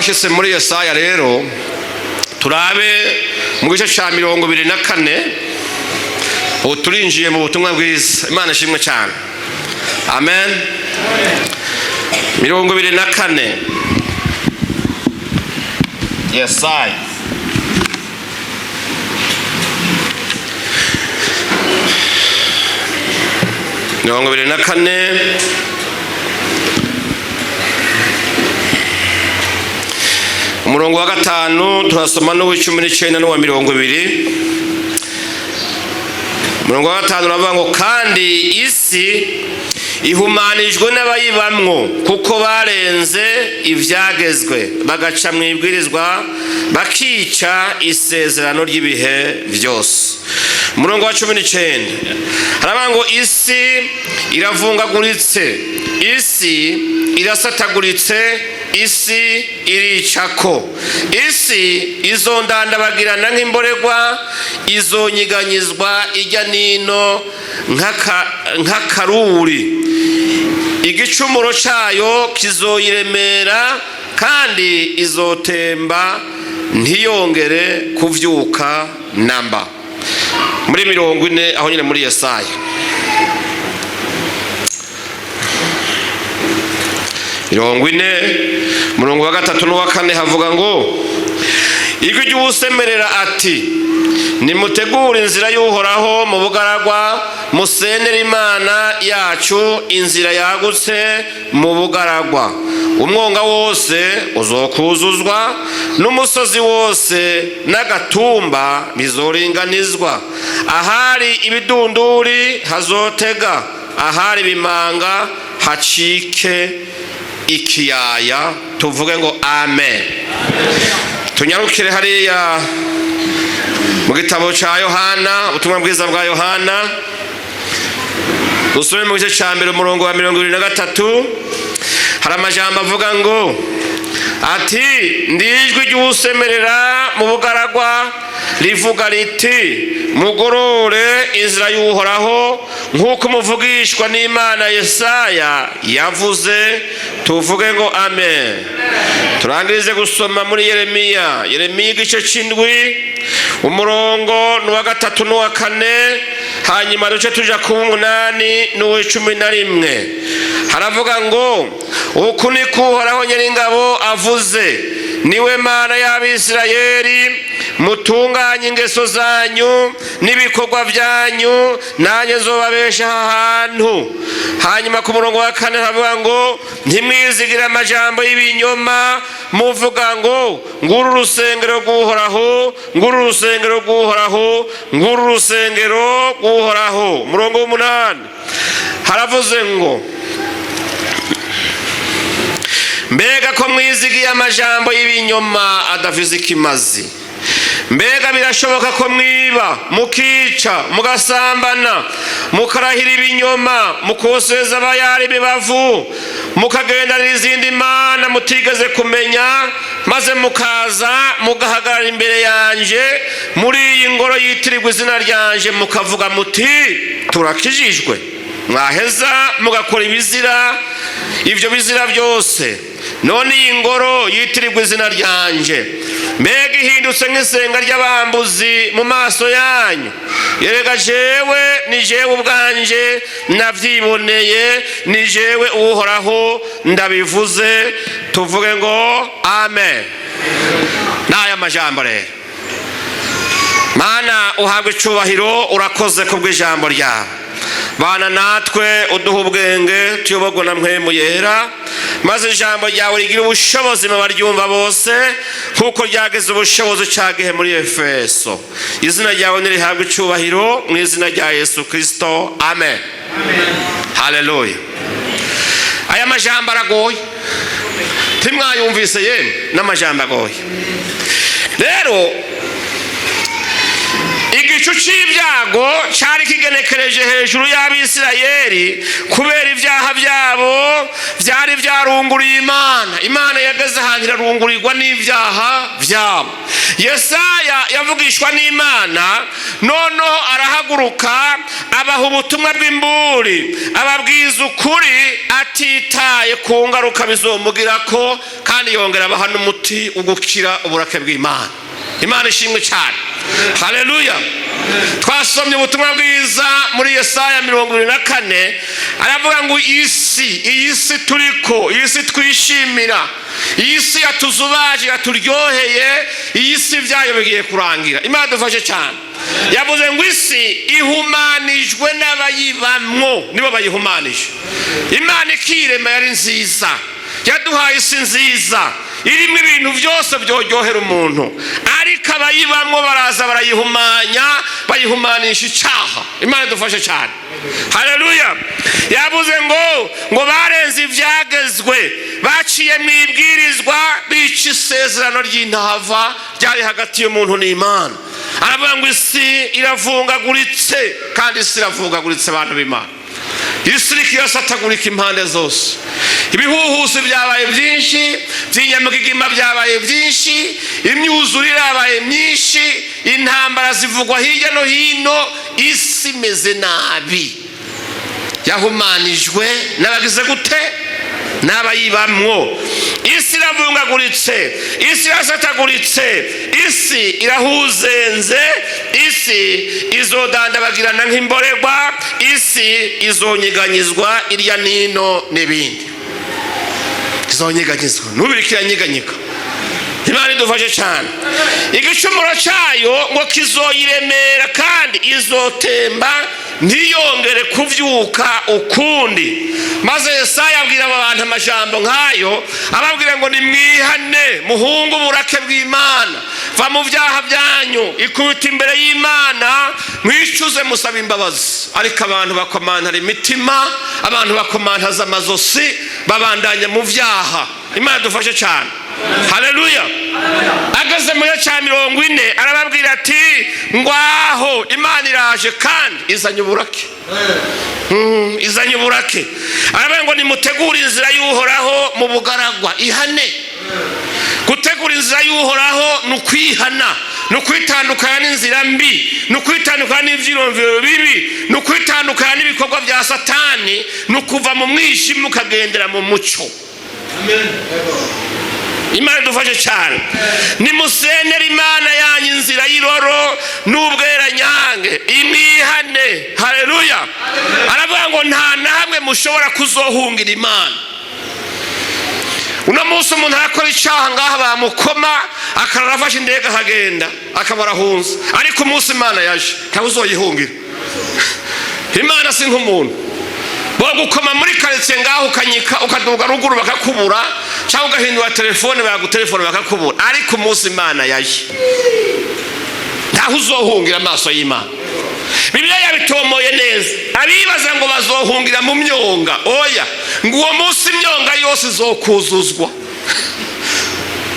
Ashitse muri Yesaya rero turabe mu gice ca 24 ubu turinjiye mu butumwa bwiza. Imana ishimwe cyane. Amen. 24 Yesaya umurongo wa 5 turasoma no 19 no 20. Umurongo wa 5 uravuga ngo kandi isi ihumanijwe n'abayibamwo kuko barenze ivyagezwe bagaca mwibwirizwa bakica isezerano ry'ibihe vyose. Umurongo wa 19 haravuga ngo isi iravungaguritse, isi irasataguritse, isi iricako, isi izondandabagirana nk'imboregwa, izonyiganyizwa ijya nino nk'akaruri, igicumuro cayo kizoyiremera kandi izotemba ntiyongere kuvyuka namba. Muri 40 aho nyine muri Yesaya umurongo wa 3 n'uwa 4 havuga ngo ijwi ry'uwusemerera ati nimutegure inzira y'uhoraho mu bugaragwa, musenere Imana yacu inzira yagutse mu bugaragwa. Umwonga wose uzokuzuzwa n'umusozi wose n'agatumba bizoringanizwa, ahari ibidunduri hazotega, ahari bimanga hacike ikiyaya. Tuvuge ngo amen. Tunyarukire hariya mu gitabo ca Yohana, ubutumwa bwiza bwa Yohana, usome mu gice ca 1 umurongo wa 23. hari amajambo avuga ngo ati ndijwi ry'uwusemerera mu bugaragwa rivuga riti mugorore inzira y'uhoraho nk'uko umuvugishwa n'Imana Yesaya yavuze. Tuvuge ngo amen. Turangirize gusoma muri Yeremiya igice c'indwi umurongo n'uwa 3 n'uwa 4, hanyuma duce tuja ku 8 n'uwa 11. haravuga ngo uku niko Uhoraho Nyiringabo avuze, niwe Mana y'Abisirayeli, mutunganye ingeso zanyu n'ibikorwa byanyu, nanjye nzobabesha ahantu. Hanyuma ku murongo wa 4 havuga ngo ntimwizigira amajambo y'ibinyoma muvuga ngo nguru urusengero rw'Uhoraho, nguru urusengero rw'Uhoraho, nguru urusengero rw'Uhoraho. Umurongo wa 8 haravuze ngo mbega ko mwizigiye amajambo y'ibinyoma adafise ikimazi. Mbega birashoboka ko mwiba, mukica, mugasambana, mukarahira ibinyoma, mukoseza abayari imibavu, mukagendanira izindi mana mutigeze kumenya, maze mukaza mugahagarara imbere yanje muri iyi ngoro yitirirwa izina ryanje, mukavuga muti turakijijwe. Mwaheza mugakora ibizira, ivyo bizira byose, none iyi ngoro yitirirwa izina ryanje mbega ihindutse nk'isenga ry'abambuzi mu maso yanyu. Yerega jewe ni jewe ubwanje navyiboneye, ni jewe Uhoraho ndabivuze. Tuvuge ngo amen. N'aya majambo rero Mana uhabwe icubahiro, urakoze kubw'ijambo ryawe. Bana natwe uduha ubwenge tuyobogwa na mpwemu yera, maze ijambo ryawe rigira ubushobozi mu baryumva bose kuko ryageze ubushobozi cagihe muri Efeso. Izina ryawe nirihabwe icubahiro mu izina rya Yesu Kristo, amen. Haleluya. Aya majambo aragoye, timwayumvise yemwe n'amajambo agoye. Rero igicu c'ibyago cari kigenekereje hejuru y'Abisirayeli kubera ivyaha vyabo vyari vyarunguriye Imana. Imana yageze ahantu irarungurirwa n'ivyaha vyabo. Yesaya yavugishwa n'Imana, noneho arahaguruka abaha ubutumwa bw'imburi, ababwiza ukuri atitaye ku ngaruka bizomugirako, kandi yongera abaha n'umutima umuti ugukira uburake bw'Imana. Imana ishimwe cyane. Haleluya. Twasomye ubutumwa bwiza muri Yesaya 24, aravuga ngo iyi si turiko, iyi si twishimira, iyi si yatuzubaje, yaturyoheye, iyi si byayo bigiye kurangira. Imana dufashe cyane. Yavuze ngo isi ihumanijwe n'abayibamwo, nibo bayihumanije. Imana ikirema yari nziza, yaduhaye isi nziza irimo ibintu byose byoryohera umuntu, ariko abayibamwo baraza barayihumanya, bayihumanisha icyaha. Imana dufashe cyane. Haleluya. Yavuze ngo barenze ibyagezwe, baciye mu ibwirizwa, bica isezerano ry'intahava ryari hagati y'umuntu n'Imana. Aravuga ngo isi iravungaguritse, kandi isi iravungaguritse abantu b'Imana. Isi irasatagurika impande zose. Ibihuhusi byabaye byinshi, by'inyamugigima byabaye byinshi, imyuzure yabaye myinshi, intambara zivugwa hirya no hino. Isi imeze nabi, yahumanijwe n'abagize gute? N'abayibamwo. Isi iravungaguritse, isi irasataguritse, isi irahuzenze, isi izodandabagirana nk'imborerwa, isi izonyeganyizwa irya nino n'ibindi. Izonyeganyizwa, nubirikira nyeganyika. Imana idufashe cyane. Igicumuro cyayo ngo kizoyiremera, kandi izotemba ntiyongere kuvyuka ukundi. Maze Yesaya abwira abantu amajambo nk'ayo, ababwira ngo nimwihane, muhungu uburake bw'Imana, va mu byaha byanyu, ikubita imbere y'Imana, mwicuze musaba imbabazi. Ariko abantu bakomantara imitima, abantu bakomantaza amazosi, babandanya mu byaha. Imana dufashe cyane. Haleluya. Ageze mu gihe cya 40 arababwira ati ngwaho Imana iraje kandi izanye uburake. Izanye uburake. Aravuga ngo nimutegure inzira y'Uhoraho mu bugaragwa, ihane. Gutegura inzira y'Uhoraho nukwihana, nukwitandukanya n'inzira mbi, nukwitandukanya n'ivyiromviro bibi, nukwitandukanya n'ibikorwa bya Satani, nukuva mu mwijima ukagendera mu mucyo. Amen. Imana dufashe cyane. Nimusenera Imana yanyu inzira y'iroro n'ubwera nyange, imihane. Haleluya. Aravuga ngo nta na hamwe mushobora kuzohungira Imana. Uno munsi umuntu akora icyaha ngaha bamukoma, akarafasha indege akagenda, akabarahunza. Ariko umunsi Imana yaje, ntawe uzoyihungira. Imana si nk'umuntu. Bogukoma muri karitsiye ngaho ukanyika, ukaduga ruguru bakakubura, cyangwa ugahindura telefone bagutelefone bakakubura. Ariko umunsi Imana yaje, ntaho uzohungira amaso y'Imana. Bibiliya yabitomoye neza. Abibaza ngo bazohungira mu myonga, oya, ngo uwo munsi imyonga yose izokuzuzwa.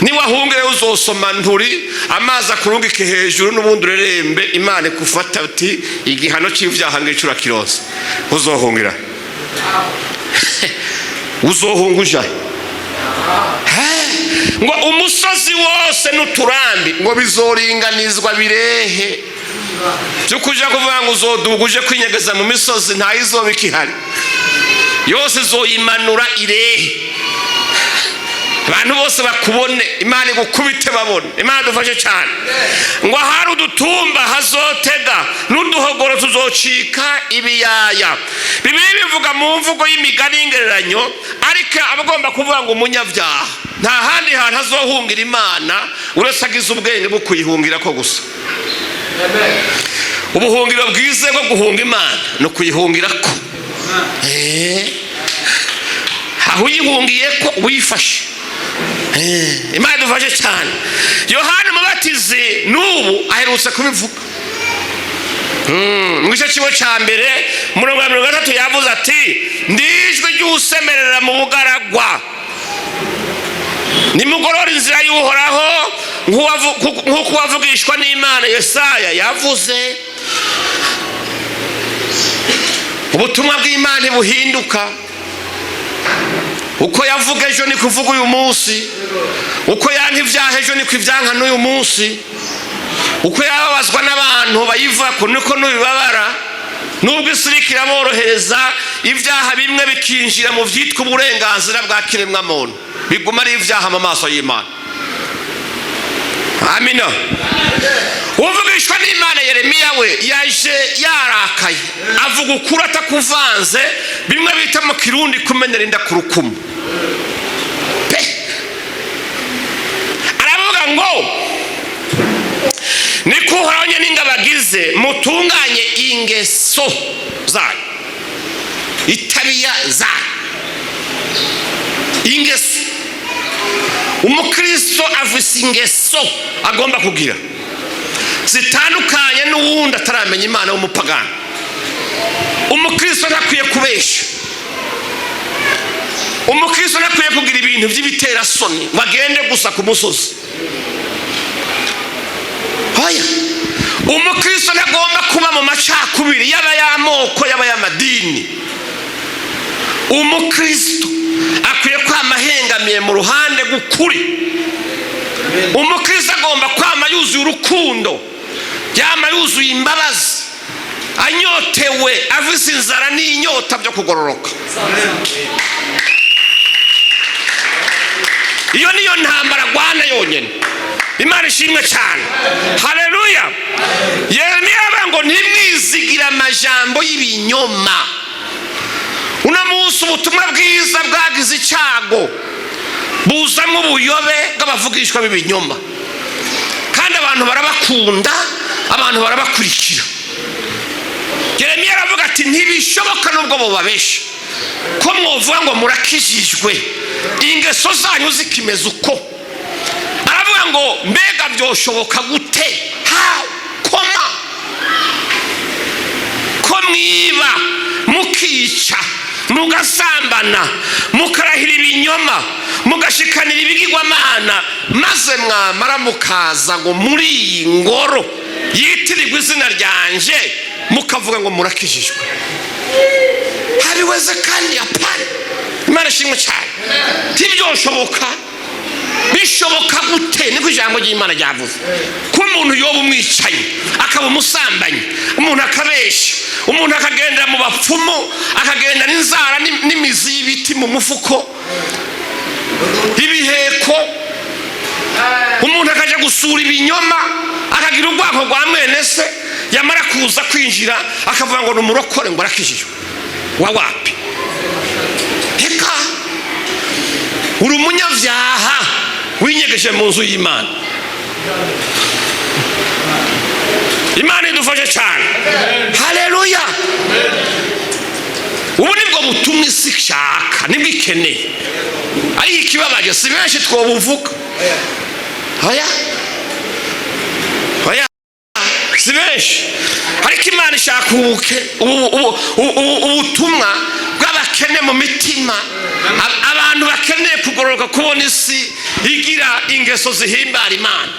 Niwahungire uzosoma nturi, amazi akurungike hejuru n'ubundi urerembe, Imana ikufata uti igihano cy'ivyaha ngicura kirose. Uzohungira. Uzohunguja. Ngo umusozi wose n'uturambi ngo bizoringanizwa birehe. Cyo kuja kuvuga ngo uzoduguje kwinyegeza mu misozi nta izoba ikihari. Yose zoyimanura irehe. Abantu bose bakubone, Imana igukubite babone. Imana dufashe cyane. Ngo hari udutumba hazotega, n'uduhogoro tuzocika ibiyaya. Bibiliya bivuga mu mvugo y'imigani y'ingereranyo, ariko abagomba kuvuga ngo umunyabyaha nta handi hantu hazohungira Imana uretse agize ubwenge bwo kuyihungira ko gusa. Ubuhungiro bwize bwo guhunga Imana no kuyihungira ko. Aho uyihungiye ko wifashe. Imana dufashe cyane. Yohana Umubatizi n'ubu aherutse kubivuga. Mu gice kimwe cya mbere umurongo wa 30 yavuze ati ndijwe ry'usemerera mu bugaragwa, nimugorora inzira y'Uhoraho nk'uko wavugishwa n'Imana. Yesaya yavuze ubutumwa bw'Imana buhinduka. Uko yavuga ejo ni kuvuga uyu munsi, uko yanka ibyaha ejo ni kwivyanka n'uyu munsi, uko yababazwa n'abantu bayiva ko niko n'ubibabara. Nubwo isiriki iraborohereza, ibyaha bimwe bikinjira mu vyitwa uburenganzira bwa kiremwa muntu, biguma ari ibyaha mu maso y'Imana. amina. Uvugishwa n'Imana Yeremiya we yaje yarakaye avuga ukuri atakuvanze, bimwe bita mu Kirundi kumenera inda ku rukumu. Aravuga ngo nikuhoranye n'ingabagize mutunganye ingeso zayo, itabiya zayo. Ingeso, umukristo afise ingeso agomba kugira zitandukanye n'uwundi ataramenya Imana w'umupagani. Umukristo ntakwiye kubesha, umukristo ntakwiye kugira ibintu by'ibitera soni bagende gusa ku musozi. Hoya, umukristo ntagomba kuba mu macakubiri yaba y'amoko yaba y'amadini. Umukristo akwiye kwama ahengamiye mu ruhande gukuri. Umukristo agomba kwama yuzuye urukundo, yama yuzuye imbabazi, anyotewe, afise inzara n'inyota byo kugororoka. Iyo niyo ntambara Rwana yonyene. Imana ishimwe cyane. Haleluya. Yeremiya ngo ntimwizigira amajambo y'ibinyoma. Una munsi ubutumwa bwiza bwagize icyago, buzamwe ubuyobe bw'abavugishwa b'ibinyoma, kandi abantu barabakunda, abantu barabakurikira. Yeremiya aravuga ati ntibishoboka nubwo bobabesha ko mwovuga ngo murakijijwe ingeso zanyu zikimeza uko. Aravuga ngo mbega byoshoboka gute? Koma ko mwiba mukica mugasambana mukarahira ibinyoma mugashikanira ibigirwamana, maze mwamara mukaza ngo muri iyi ngoro yitirirwa izina ryanje mukavuga ngo murakijijwe. Habiweze kandi apana. Imana ishimwe cyane. Tibyoshoboka. Bishoboka gute? Niko ijambo ry'Imana ryavuze ko umuntu yoba umwicanyi, akaba umusambanyi, umuntu akabesha, umuntu akagendera mu bapfumu, akagenda n'inzara n'imizi y'ibiti mu mufuko, ibiheko, umuntu akaja gusura ibinyoma, akagira ubwako bwa mwene se, yamara kuza kwinjira akavuga ngo numurokore ngo arakijijwe. Wawapi? Heka uri umunyavyaha winyegeje mu nzu y'Imana. Imana idufashe cyane. Haleluya. Ubu nibwo butumwa isi ishaka, nibwo ikeneye. Ari ikibabaje si benshi twobuvuga. Hoya si benshi, ariko Imana ishaka ubutumwa bw'abakene mu mitima, abantu bakeneye kugororoka, kubona isi igira ingeso zihimbara Imana.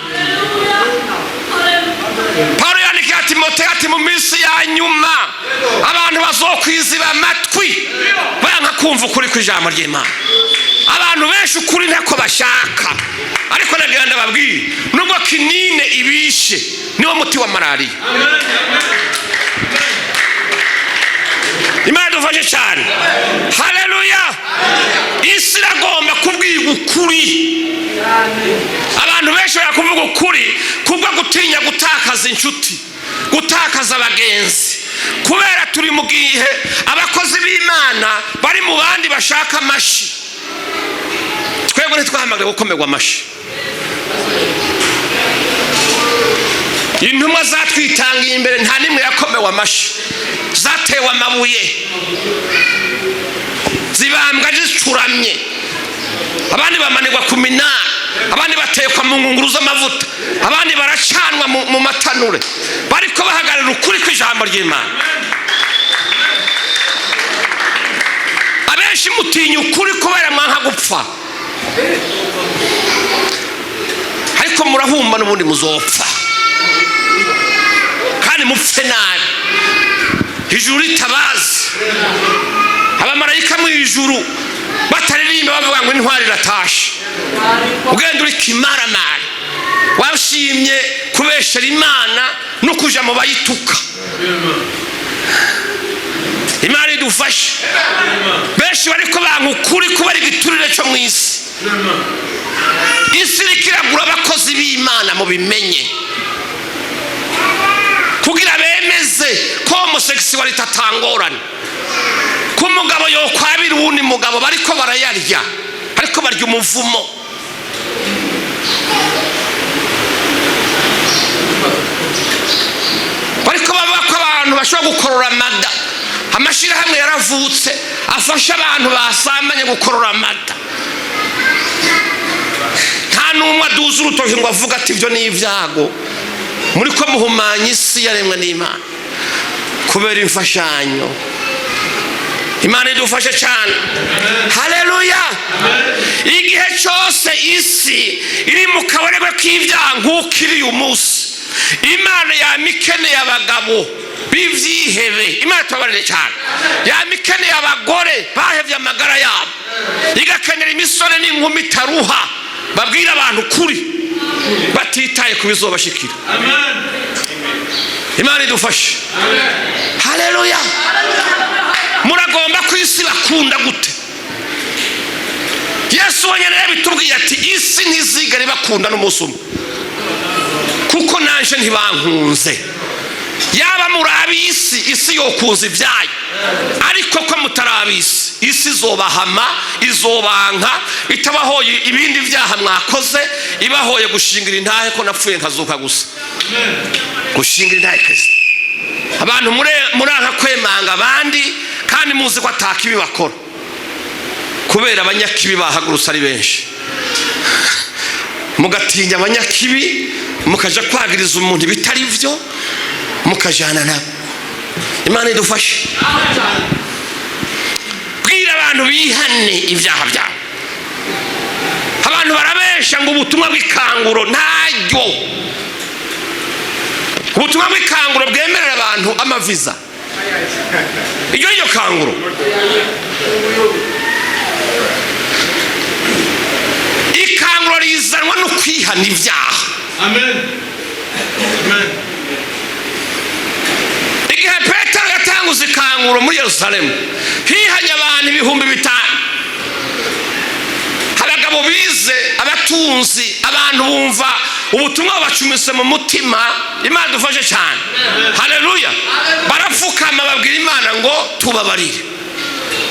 Paulo yandikiye Timoteyo ati mu minsi ya nyuma abantu bazokwiziba amatwi banga kumva ukuri kw'ijambo ry'Imana. Abantu benshi ukuri ntako bashaka, ariko nagira ndababwira nubwo kinine ibishe niwo muti wa malaria. Imana idufashe cyane. Haleluya. Isi iragomba kubwirwa ukuri. Abantu benshi barakuvuga ukuri kubwo gutinya gutakaza inshuti, gutakaza abagenzi, kubera turi mu gihe abakozi b'Imana bari mu bandi bashaka amashi. Twebwe ntitwahamagara gukomerwa amashi. Intumwa zatwitangiye imbere nta nimwe yakomewe amashi, zatewe amabuye, zibambwa zicuramye, abandi bamanirwa ku minara, abandi batekwa mu ngunguru z'amavuta, abandi baracanwa mu matanure, bariko bahagarara ukuri kw'ijambo ry'Imana. Abenshi mutinya ukuri kubera mwanka gupfa, ariko murahumba n'ubundi muzopfa kandi mupfe nabi. Ijuru ritabazi, abamarayika mu ijuru bataririmba bavuga ngo intwari iratashe, ugenda uri kimaramara, washimye kubeshera Imana no kuja mu bayituka. Imana idufashe. Benshi bariko banka ukuri kuba ari igiturire cyo mu isi. Isi irikiragura abakozi b'Imana. mubimenye, kugira bemeze ko homosexuality atangorana, ko umugabo yokwabira uwundi mugabo bariko barayarya, ariko barya umuvumo. Bariko bavuga ko abantu bashobora gukorora amada. Amashirahamwe yaravutse afasha abantu basambanye gukorora amada. Nta numwe aduza urutoki ngo avuga ati ivyo ni ivyago, muri ko muhumanya isi yaremwe n'Imana kubera imfashanyo. Imana idufashe cyane. Haleluya. Igihe cyose isi iri mu kabarebe k'ivyaha nk'ukiri umunsi, Imana yamikeneye abagabo bivyihebe. Imana tubabarire cyane. Yamikeneye abagore bahevye amagara yabo, igakenera imisore n'inkumi taruha babwira abantu kuri batitaye kubizobashikira. Amen. Imana idufashe. Haleluya. Muragomba ku isi bakunda gute? Yesu wenyine yabitubwiye ati isi ntizigere bakunda n'umunsi umwe, kuko nanje ntibankunze. Yaba muri ab'isi, isi yokuza ibyayo, ariko ko mutari ab'isi, isi izobahama, izobanka, itabahoye ibindi byaha mwakoze, ibahoye gushingira intahe ko napfuye nkazuka gusa. Gushingira intahe Kristo. Abantu muranka kwemanga abandi kandi muzi ko atakibi bakora, kubera abanyakibi bahagurutse ari benshi. Mugatinya abanyakibi, mukaja kwagiriza umuntu bitari byo, mukajana nabo. Imana idufashe. Bwira abantu bihane ibyaha byabo. Abantu barabesha ngo ubutumwa bw'ikanguro ntaryo. Ubutumwa bw'ikanguro bwemerera abantu amaviza. Iyo kanguro ikanguro rizanwa no kwihana ibyaha. Amen. Amen. Igihe Petero yatanguze ikanguro muri Yerusalemu, hihanye abantu 5,000. Abagabo bize, abatunzi, abantu bumva ubutumwa bacumise mu mutima. Imana dufashe cyane. Haleluya. Barapfukama babwira Imana ngo tubabarire.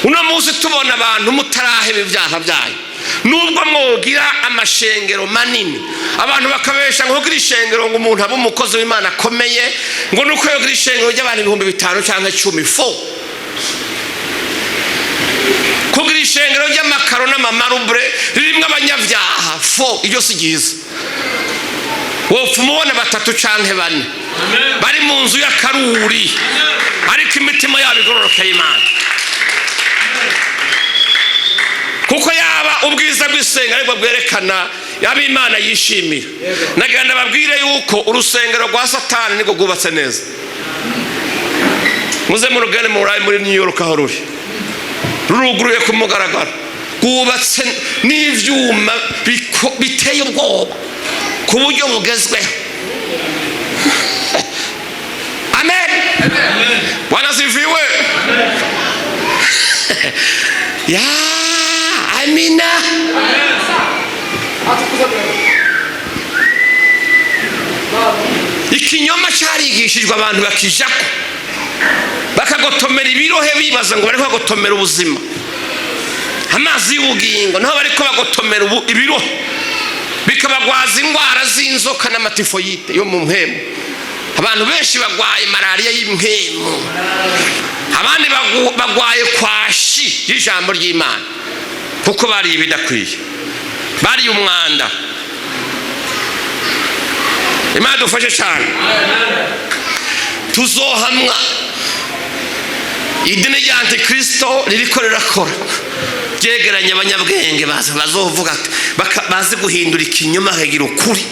Uno munsi tubona abantu mutaraheba ibyaha byayo, nubwo mwogira amashengero manini, abantu bakabesha ngo kugira ishengero ngo umuntu abe umukozi w'Imana akomeye, ngo nuko yogira ishengero ry'abantu 5,000 cyangwa 10 fo. Kugira ishengero ry'amakaro n'amamarubre ririmo abanyabyaha fo, iryo si ryiza. Wopfa umubona 3 canke 4 bari mu nzu y'akaruri, ariko imitima yabo igororokeye Imana. Kuko yaba ubwiza bw'isenga ariko bwerekana yaba Imana yishimira. Nagenda babwire yuko urusengero rwa Satani niko gubatse neza. Muze mu rugane muri New York aho ruri, ruruguruye ku mugaragaro, gubatse n'ivyuma biteye ubwoba ku buryo bugezweho. Amen. Bwana sifiwe. Ya amina. Ikinyoma cyarigishijwe abantu bakijako, bakagotomera ibirohe bibaza ngo bariko bagotomera ubuzima, amazi y'ubugingo, naho bariko bagotomera ibirohe, bikabagwaza indwara z'inzoka n'amatifoyite yo mu mpemu. Abantu benshi bagwaye malaria y'impemu, abandi bagwaye kwashi y'ijambo ry'Imana, kuko bari ibidakwiye, bari umwanda. Imana dufashe cyane. Tuzohamwa. Idini rya Antikristo ririko rirakora, ryegeranya abanyabwenge bazovuga bazi guhindura ikinyoma hagira ukuri,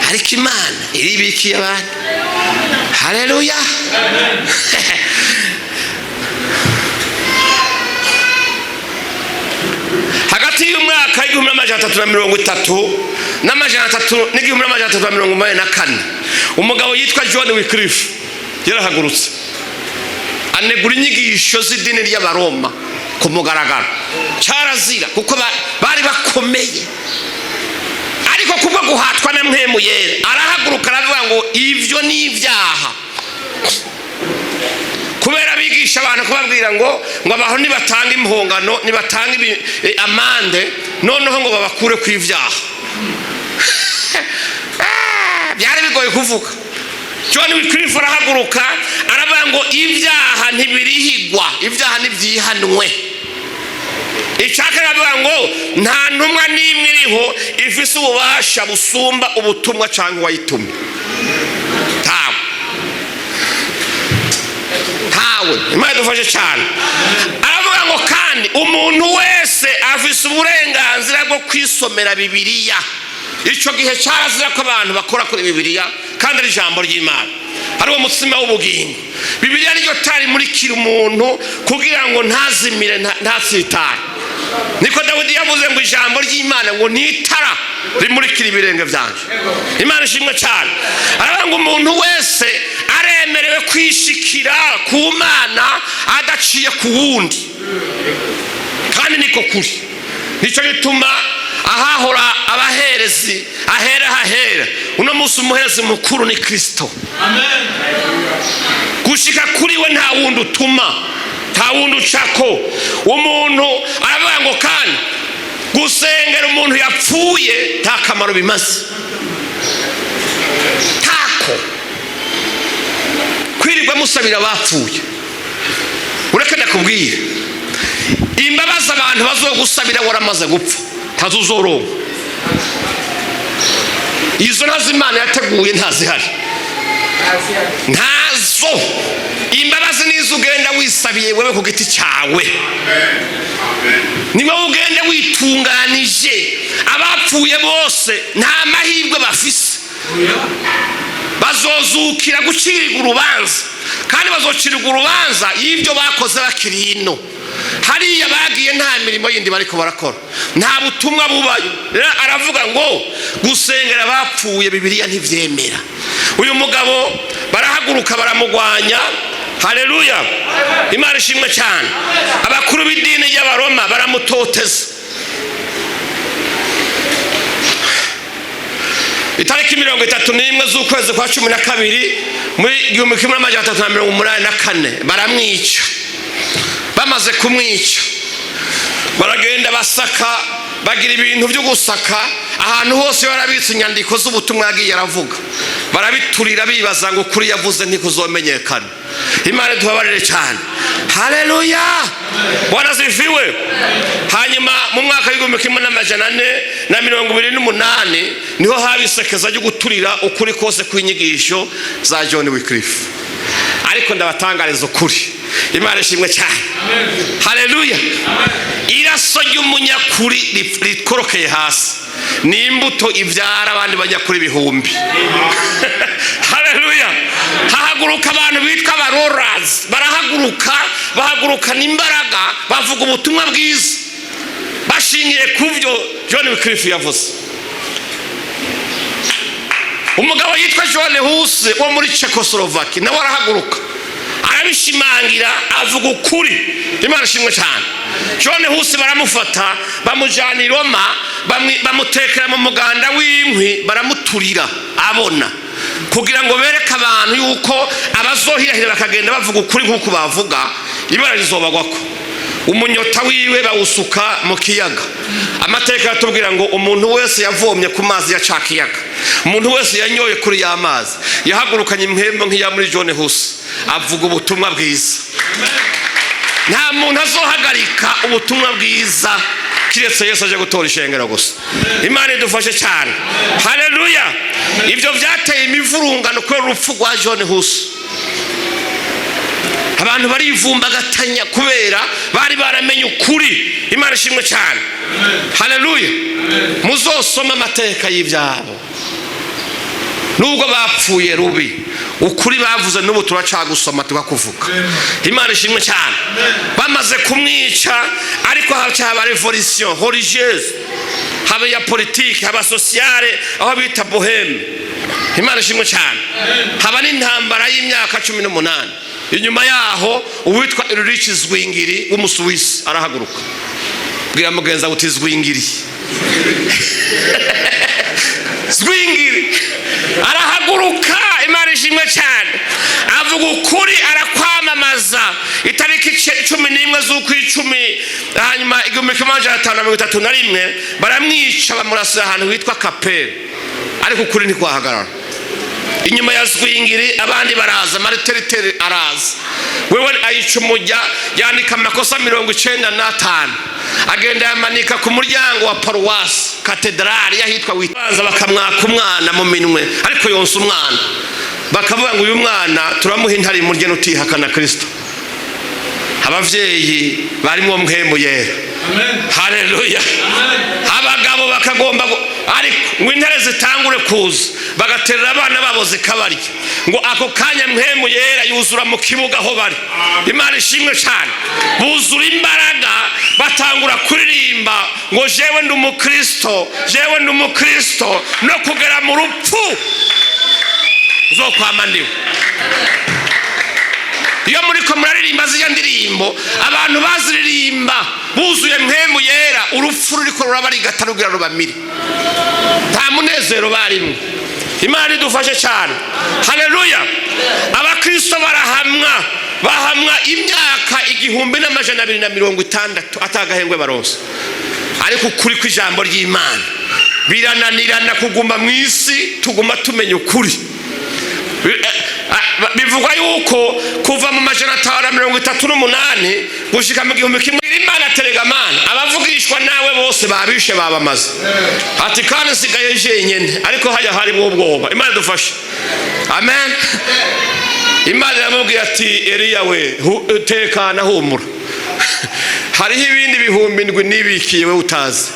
ariko Imana iribikiye abantu. Haleluya. Hagati y'umwaka 1330 n'amajana umugabo yitwa John Wycliffe yarahagurutse anegura inyigisho z'idini ry'Abaroma ku mugaragaro. Cyarazira kuko bari bakomeye, ariko kubwo guhatwa na mpemu Yesu kubabwira ngo abaho nibatanga impongano nibatanga amande noneho ngo babakure ku ivyaha. Byari bigoye kuvuga. John Wycliffe arahaguruka aravuga ngo ibyaha ntibirihigwa, ibyaha nibyihanwe. Icyakara aravuga ngo nta ntumwa n'imwe iriho ifise ububasha busumba ubutumwa cyangwa wayitumye. Tawe Imana idufashe cyane. Aravuga ngo kandi umuntu wese afise uburenganzira bwo kwisomera Bibiliya. Icyo gihe cyarazira ko abantu bakora kuri Bibiliya kandi ari ijambo ry'Imana, ari wo mutsima w'ubugingo. Bibiliya niyo tari muri kiri umuntu kugira ngo ntazimire ntasitare. Niko Dawidi yavuze ngo ijambo ry'Imana ngo nitara rimurikira ibirenge byanje. Imana ishimwe cyane. Aravuga ngo umuntu wese aremerewe kwishikira ku Mana adaciye ku wundi, kandi niko kuri. Nicyo gituma ahahora abaherezi ahera uno munsi umuherezi mukuru ni Kristo. Amen. Gushika kuri we nta wundi utuma, nta wundi ucako. Umuntu aravuga ngo kandi gusengera umuntu yapfuye nta kamaro bimaze. Tako kwirirwa musabira bapfuye. Ureke ndakubwira imbabazi abantu bazogusabira waramaze gupfa ntazuzoroga. Izo nazo Imana yateguye ntazihari, ntazo. Imbabazi nizo ugenda wisabiye wewe ku giti cyawe, niwe ugenda witunganije. Abapfuye bose nta mahirwe bafise, bazozukira gucirirwa urubanza, kandi bazocirirwa urubanza y'ibyo bakoze bakiri ino. Hariya bagiye nta mirimo yindi bariko barakora, nta butumwa bubayo. Aravuga ngo gusengera bapfuye Bibiliya ntivyemera. Uyu mugabo barahaguruka baramugwanya. Haleluya, Imana ishimwe cyane. Abakuru b'idini y'Abaroma baramutoteza. Itariki 31 z'ukwezi kwa 12 muri 1384 baramwica. Bamaze kumwica baragenda basaka, bagira ibintu byo gusaka ahantu hose. Barabitse inyandiko z'ubutumwa yagiye aravuga, barabiturira bibaza ngo kuri yavuze ntikuzomenyekana. Imana tubabarire cyane. Haleluya, Bwana zifiwe. Hanyuma mu mwaka w'1428 niho habisekeza ryo guturira ukuri kose kw'inyigisho za John Wycliffe. Ariko ndabatangariza ukuri, Imana ishimwe cyane. Haleluya. Iraso ry'umunyakuri rikorokeye hasi ni imbuto ibyara abandi banyakuri ibihumbi. Haleluya. Hahaguruka abantu bitwa abarorazi, bahaguruka n'imbaraga, bavuga ubutumwa bwiza bashingiye ku byo John Wycliffe yavuze. Umugabo yitwa Vyose wo muri Czechoslovakia nawe arahaguruka arabishimangira, avuga ukuri. Imana ishimwe cyane. Vyose baramufata bamujana i Roma, bamutekera mu muganda w'inkwi, baramuturira abona, kugira ngo bereke abantu yuko abazohirahira bakagenda bavuga ukuri nk'uko bavuga ibara rizobagwako. Umunyota wiwe bawusuka mu kiyaga. Amateka yatubwira ngo umuntu wese yavomye ku mazi ya cakiyaga, umuntu wese yanyoye kuri ya mazi yahagurukanye impembo nk'iya muri John Wycliffe, avuga ubutumwa bwiza. Nta muntu azohagarika ubutumwa bwiza kiretse Yesu aje gutora ishengero gusa. Imana idufashe cyane. Haleluya. Ibyo byateye imivurungano kubera urupfu rwa John Wycliffe. Abantu barivumbagatanya kubera bari baramenye ukuri. Imana ishimwe cyane. Haleluya. Muzosoma amateka y'ibyabo nubwo bapfuye rubi, ukuri bavuze n'ubu turacagusoma tukakuvuga. Imana ishimwe cyane. Bamaze kumwica ariko haba revolution religieuse, haba ya politique, haba sociale, aho bita boheme. Imana ishimwe cyane. Haba n'intambara y'imyaka 18. Inyuma yaho uwitwa Ulrich Zwingli w'Umusuwisi arahaguruka, bwira mugenza uti Zwingli. Zwingli arahaguruka. Imana ishimwe cyane. Avuga ukuri, arakwamamaza. Itariki n'imwe z'ukwicumi hanyuma 1531 baramwica bamurasira ahantu hitwa Kapere, ariko ukuri ntikwahagarara. Inyuma ya Zwingiri abandi baraza, Mariteriteri araza, wewe ayica umujya yandika amakosa 95 agenda yamanika ku muryango wa paruwasi katedrali yahitwa Witanza, bakamwaka umwana mu minwe ariko yonsa umwana, bakavuga ngo uyu mwana turamuha intare mu rye nutihakana Kristo. Abavyeyi barimo mpembu yera. Amen. Haleluya. Amen. Abagabo bakagomba ariko ngo intare zitangure kuza bagaterera abana babo zikabarya, ngo ako kanya mpembu yera yuzura mu kibuga aho bari. Imana ishimwe cyane, buzura imbaraga batangura kuririmba ngo jewe ndi umukristo, jewe ndi umukristo, no kugera mu rupfu zo kwamandiwe. Iyo muri ko muraririmba ziya ndirimbo abantu baziririmba buzuye mpemu yera, urupfu ruriko rurabariga tarugira rubamiri, nta munezero barimo. Imana idufashe cyane. Haleluya. Abakristo bahamwa imyaka 1260 atagahengwe baronse, ariko ukuri kw'ijambo ry'Imana birananirana kuguma mu isi, tuguma tumenya ukuri. Bivugwa yuko kuva mu 538 gushika mu 1000 Imana teregamana abavugishwa nawe bose babishe babamaze, ati kandi sigaye jenyene, ariko hajya harimo ubwoba. Imana dufashe. Amen. Imana yamubwiye ati Eliya we tekana humura, hariho ibindi 1000 nibikiye we utazi,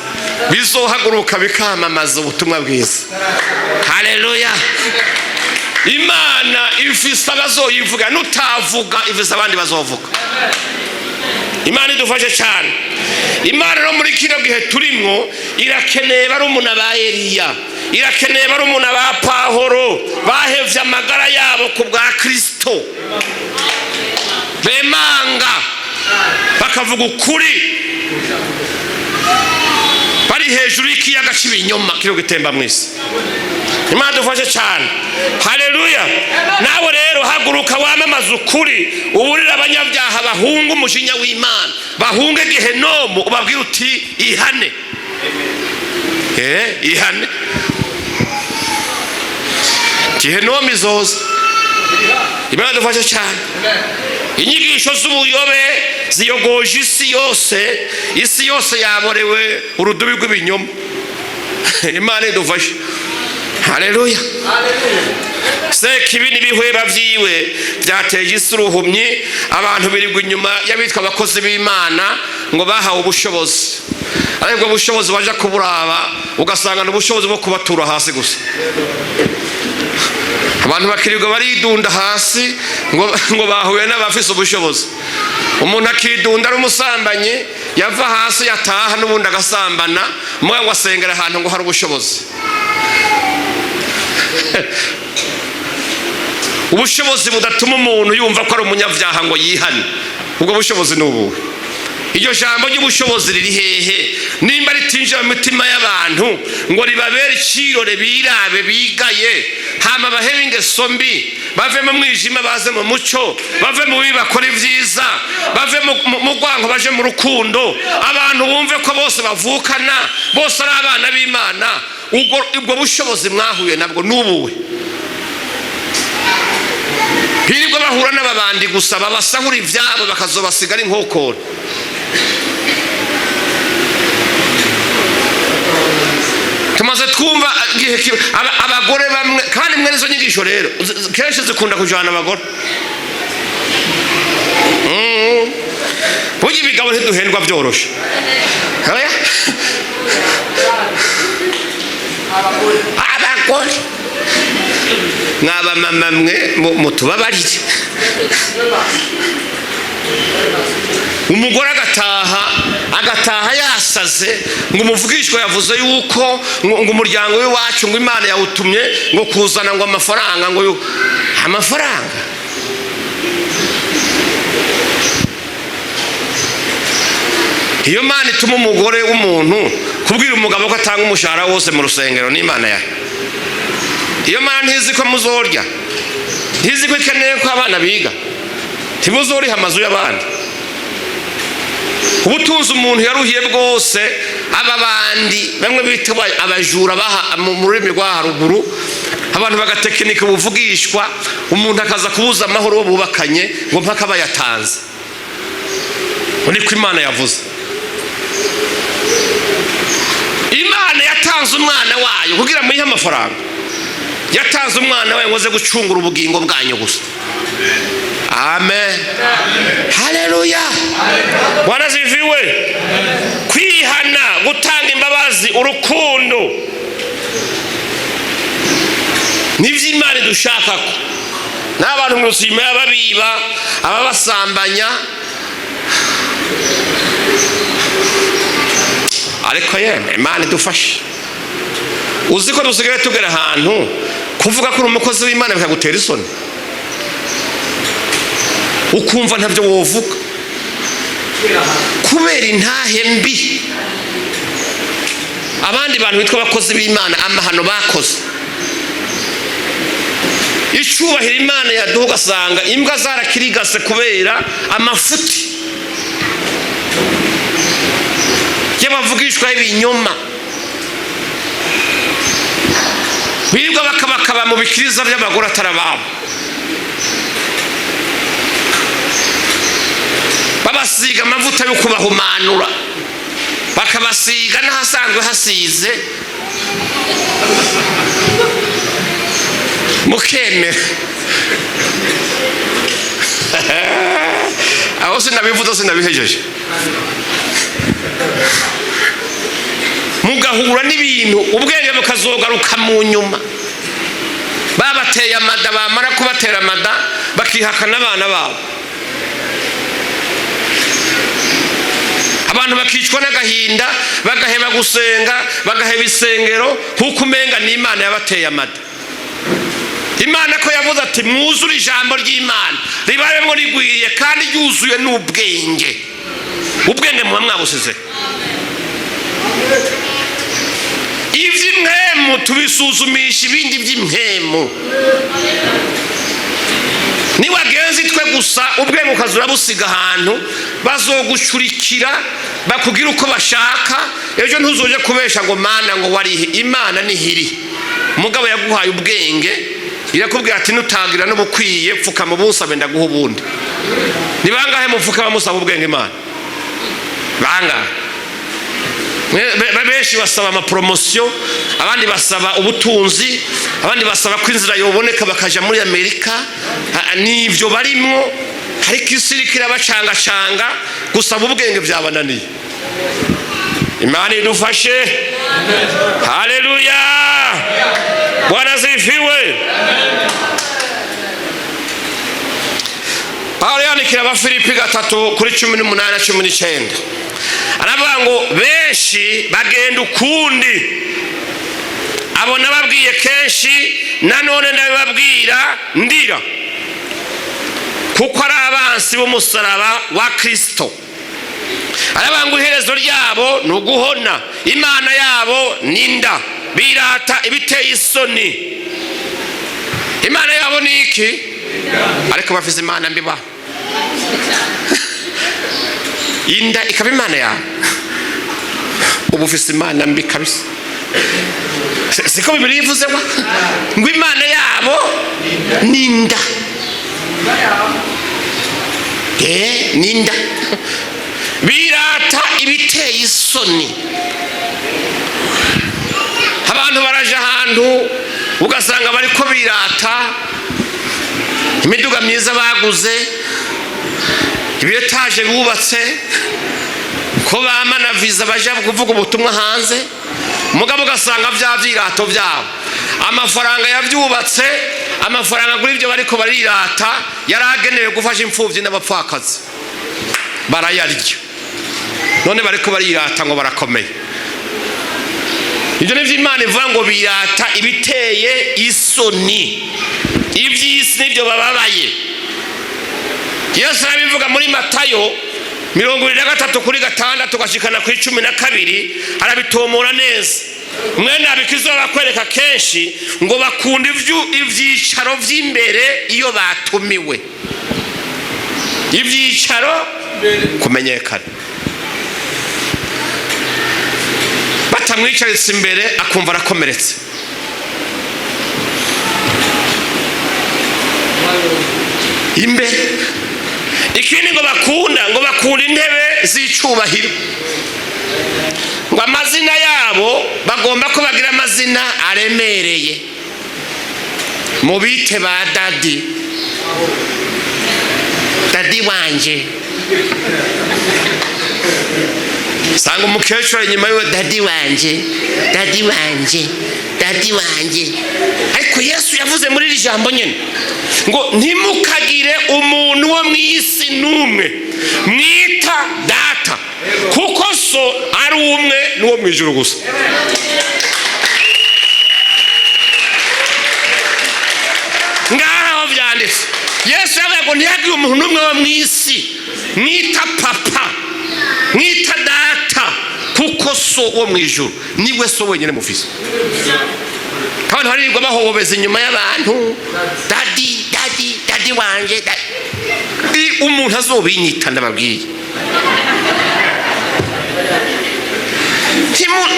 bizohaguruka bikamamaza ubutumwa bwiza. Haleluya. Imana ifise abazoyivuga, nutavuga ifise abandi bazovuga. Imana idufashe cyane. Imana no muri kino gihe turimwo irakeneye barumuna ba Eliya, irakeneye barumuna ba Pahoro bahevye amagara yabo ku bwa Kristo, bemanga bakavuga ukuri, bari hejuru y'ikiyaga cy'ibinyoma kiro gitemba mwisi. Imana dufashe cyane. Haleluya. Nawe rero haguruka wamamaza ukuri, uburira abanyabyaha bahunga umujinya w'Imana, bahunge Gehenomu, ubabwira uti ihane. Ihane. Gehenomu izoza. Imana dufashe cyane. Inyigisho z'ubuyobe ziyogoje isi yose yaborewe urudubi rw'ibinyoma. Imana idufashe. Haleluya. Sekibi n'ibihweba vyiwe byateje isi uruhumyi, abantu birirwa inyuma y'abitwa abakozi b'Imana ngo bahawe ubushobozi, ariko ubushobozi baje kuburaba ugasanga n'ubushobozi bwo kubatura hasi gusa. Abantu bakirirwa baridunda hasi ngo bahuye n'abafise ubushobozi. Umuntu akidunda ari umusambanyi, yava hasi yataha n'ubundi agasambana, mwe ngo asengera ahantu ngo hari ubushobozi. Ubushobozi budatuma umuntu yumva ko ari umunyavyaha ngo yihane, ubwo bushobozi n'ubu. Iryo jambo ry'ubushobozi riri hehe? Nimba ritinjira mu mitima y'abantu ngo ribabere icirore, birabe bigaye, hama bahebe ingeso mbi, bave mu mwijima baze mu muco, bave mu bibi bakora ivyiza, bave mu rwango baje mu rukundo, abantu bumve ko bose bavukana, bose ari abana b'Imana. Ubwo bushobozi mwahuye nabwo n'ubuwe. Hirirwa bahura n'ababandi gusa babasahura ivyabo bakazobasigara inkokora. Tumaze twumva abagore bamwe, kandi mwe nizo nyigisho rero kenshi zikunda kujana abagore. Burya ibigabo ntiduhendwa byoroshe. Abagore mwaba mama mwe mutubabarire. Umugore agataha yasaze ngo umuvugishwa yavuze yuko ngo umuryango w'iwacu ngo Imana yawutumye ngo kuzana ngo amafaranga, ngo amafaranga. Iyo Mana ituma umugore w'umuntu kubwira umugabo ko atanga umushahara wose mu rusengero n'Imana yawe. Iyo Mana ntizi ko muzorya, ntizi ko ikeneye ko abana biga, ntimuzoriha amazu y'abandi. ubutunzi umuntu yaruhiye bwose. Aba bandi bamwe bita abajura mu rurimi rwa haruguru, abantu bagatekinika buvugishwa, umuntu akaza kubuza amahoro wo bubakanye ngo mpaka bayatanze. Niko Imana yavuze. Imana yatanze umwana wayo kugira muyihe amafaranga. Yatanze umwana wayo ngo aze gucungura ubugingo bwanyu gusa. Amen. Haleluya. Bwana ziviwe. Kwihana, gutanga imbabazi, urukundo nivyo Imana dushaka ko. N'abantu mwusima ababiba, ababasambanya, ariko yemwe Imana idufashe. Uzi ko dusigaye tugera ahantu kuvuga ko uri umukozi w'Imana bikagutera isoni, ukumva ntavyo wovuga kubera intahe mbi abandi bantu bitwa abakozi b'Imana amahano bakoze. Icubahiro Imana yaduha ugasanga imbwa zarakirigase kubera amafuti y'abavugishwa ibinyoma, birirwa bakabakaba mu bikiriza by'abagore atarababo, babasiga amavuta yo kubahumanura, bakabasiga n'ahasanzwe hasize mukemera. Aho sinabivuze sinabihejeje. Mugahura n'ibintu ubwenge bukazogaruka mu nyuma. Babateye amada, bamara kubatera amada bakihakana abana babo. Abantu bakicwa n'agahinda, bagaheba gusenga, bagaheba isengero kuko umenga ni Imana yabateye amada. Imana ko yavuze ati mwuzure ijambo ry'Imana ribaremwo rigwiriye kandi ryuzuye n'ubwenge. Ubwenge muba mwabusize. Ivy'imhemu tubisuzumisha ibindi vy'imhemu. Niwagenzi twe gusa ubwenge ukazura busiga ahantu bazogucurikira bakugira uko bashaka. Ejo ntuzoje kubesha ngo Mana ngo warihe. Imana nihiri. Mugabo yaguhaye ubwenge, irakubwira ati nutagira n'ubukwiye pfuka mu bunsabe ndaguha ubundi. Ni bangahe mupfuka bamusaba ubwenge Imana? Bangahe? Benshi basaba amapromotion, abandi basaba ubutunzi, abandi basaba ko inzira yoboneka bakaja muri Amerika. Nivyo barimwo, ariko isirikira bacangacanga gusaba ubwenge byabananiye. Imana idufashe. Haleluya. Bwana zifiwe. Paulo yandikira Abafilipi 3:18-19 aravuga ngo benshi bagenda ukundi, abo nababwiye kenshi nanone ndabibabwira ndira, kuko ari abansi b'umusaraba wa Kristo. Aravuga ngo iherezo ryabo ni uguhona, Imana yabo ninda, birata ibiteye isoni. Imana yabo ni iki? Ariko bafise Imana mbiba. Inda ikaba Imana yawe. Ubu ufise Imana mbi kabisa. Siko Bibiliya ivuze ngo Imana yabo ninda. Ninda. Birata ibiteye isoni. Abantu baraje ahantu ugasanga bariko birata imiduga myiza baguze, ibiretaje bubatse, ko bamana visa baja kuvuga ubutumwa hanze. Mugabo ugasanga vya vyirato vyabo amafaranga yavyubatse, amafaranga kuri ibyo bariko barirata yaragenewe gufasha imfuvyi n'abapfakazi, barayarya. None bariko barirata ngo barakomeye. Ibyo nivyo Imana ivuga ngo birata ibiteye isoni. Ivy'isi nivyo bababaye. Yesu arabivuga muri Matayo 23:6 gashikana ku 12 arabitomora neza. Mwene abikizo bakwereka kenshi ngo bakunda ivyicaro vy'imbere iyo batumiwe. Ivyicaro kumenyekana. batamwicaritse imbere akumva arakomeretse. Imbere ikindi ngo bakunda intebe z'icubahiro, ngo amazina yabo bagomba ko bagira amazina aremereye, mubite ba dadi wanje. Sanga umukecuru inyuma yiwe dadi wanje. Ariko Yesu yavuze muri iri jambo nyene ngo ntimukagire umuntu wo mw'isi n'umwe mwita data, kuko so ari umwe n'uwo mw'ijuru gusa. Ngaho vyanditse Yesu yavuze ngo ntihagire umuntu n'umwe wo mw'isi mwita papa, mwita data, kuko so wo mw'ijuru niwe so wenyine mufise. Kandi harirwa bahobeza inyuma y'abantu dadi wanje. Umuntu azobinyita ndababwiye,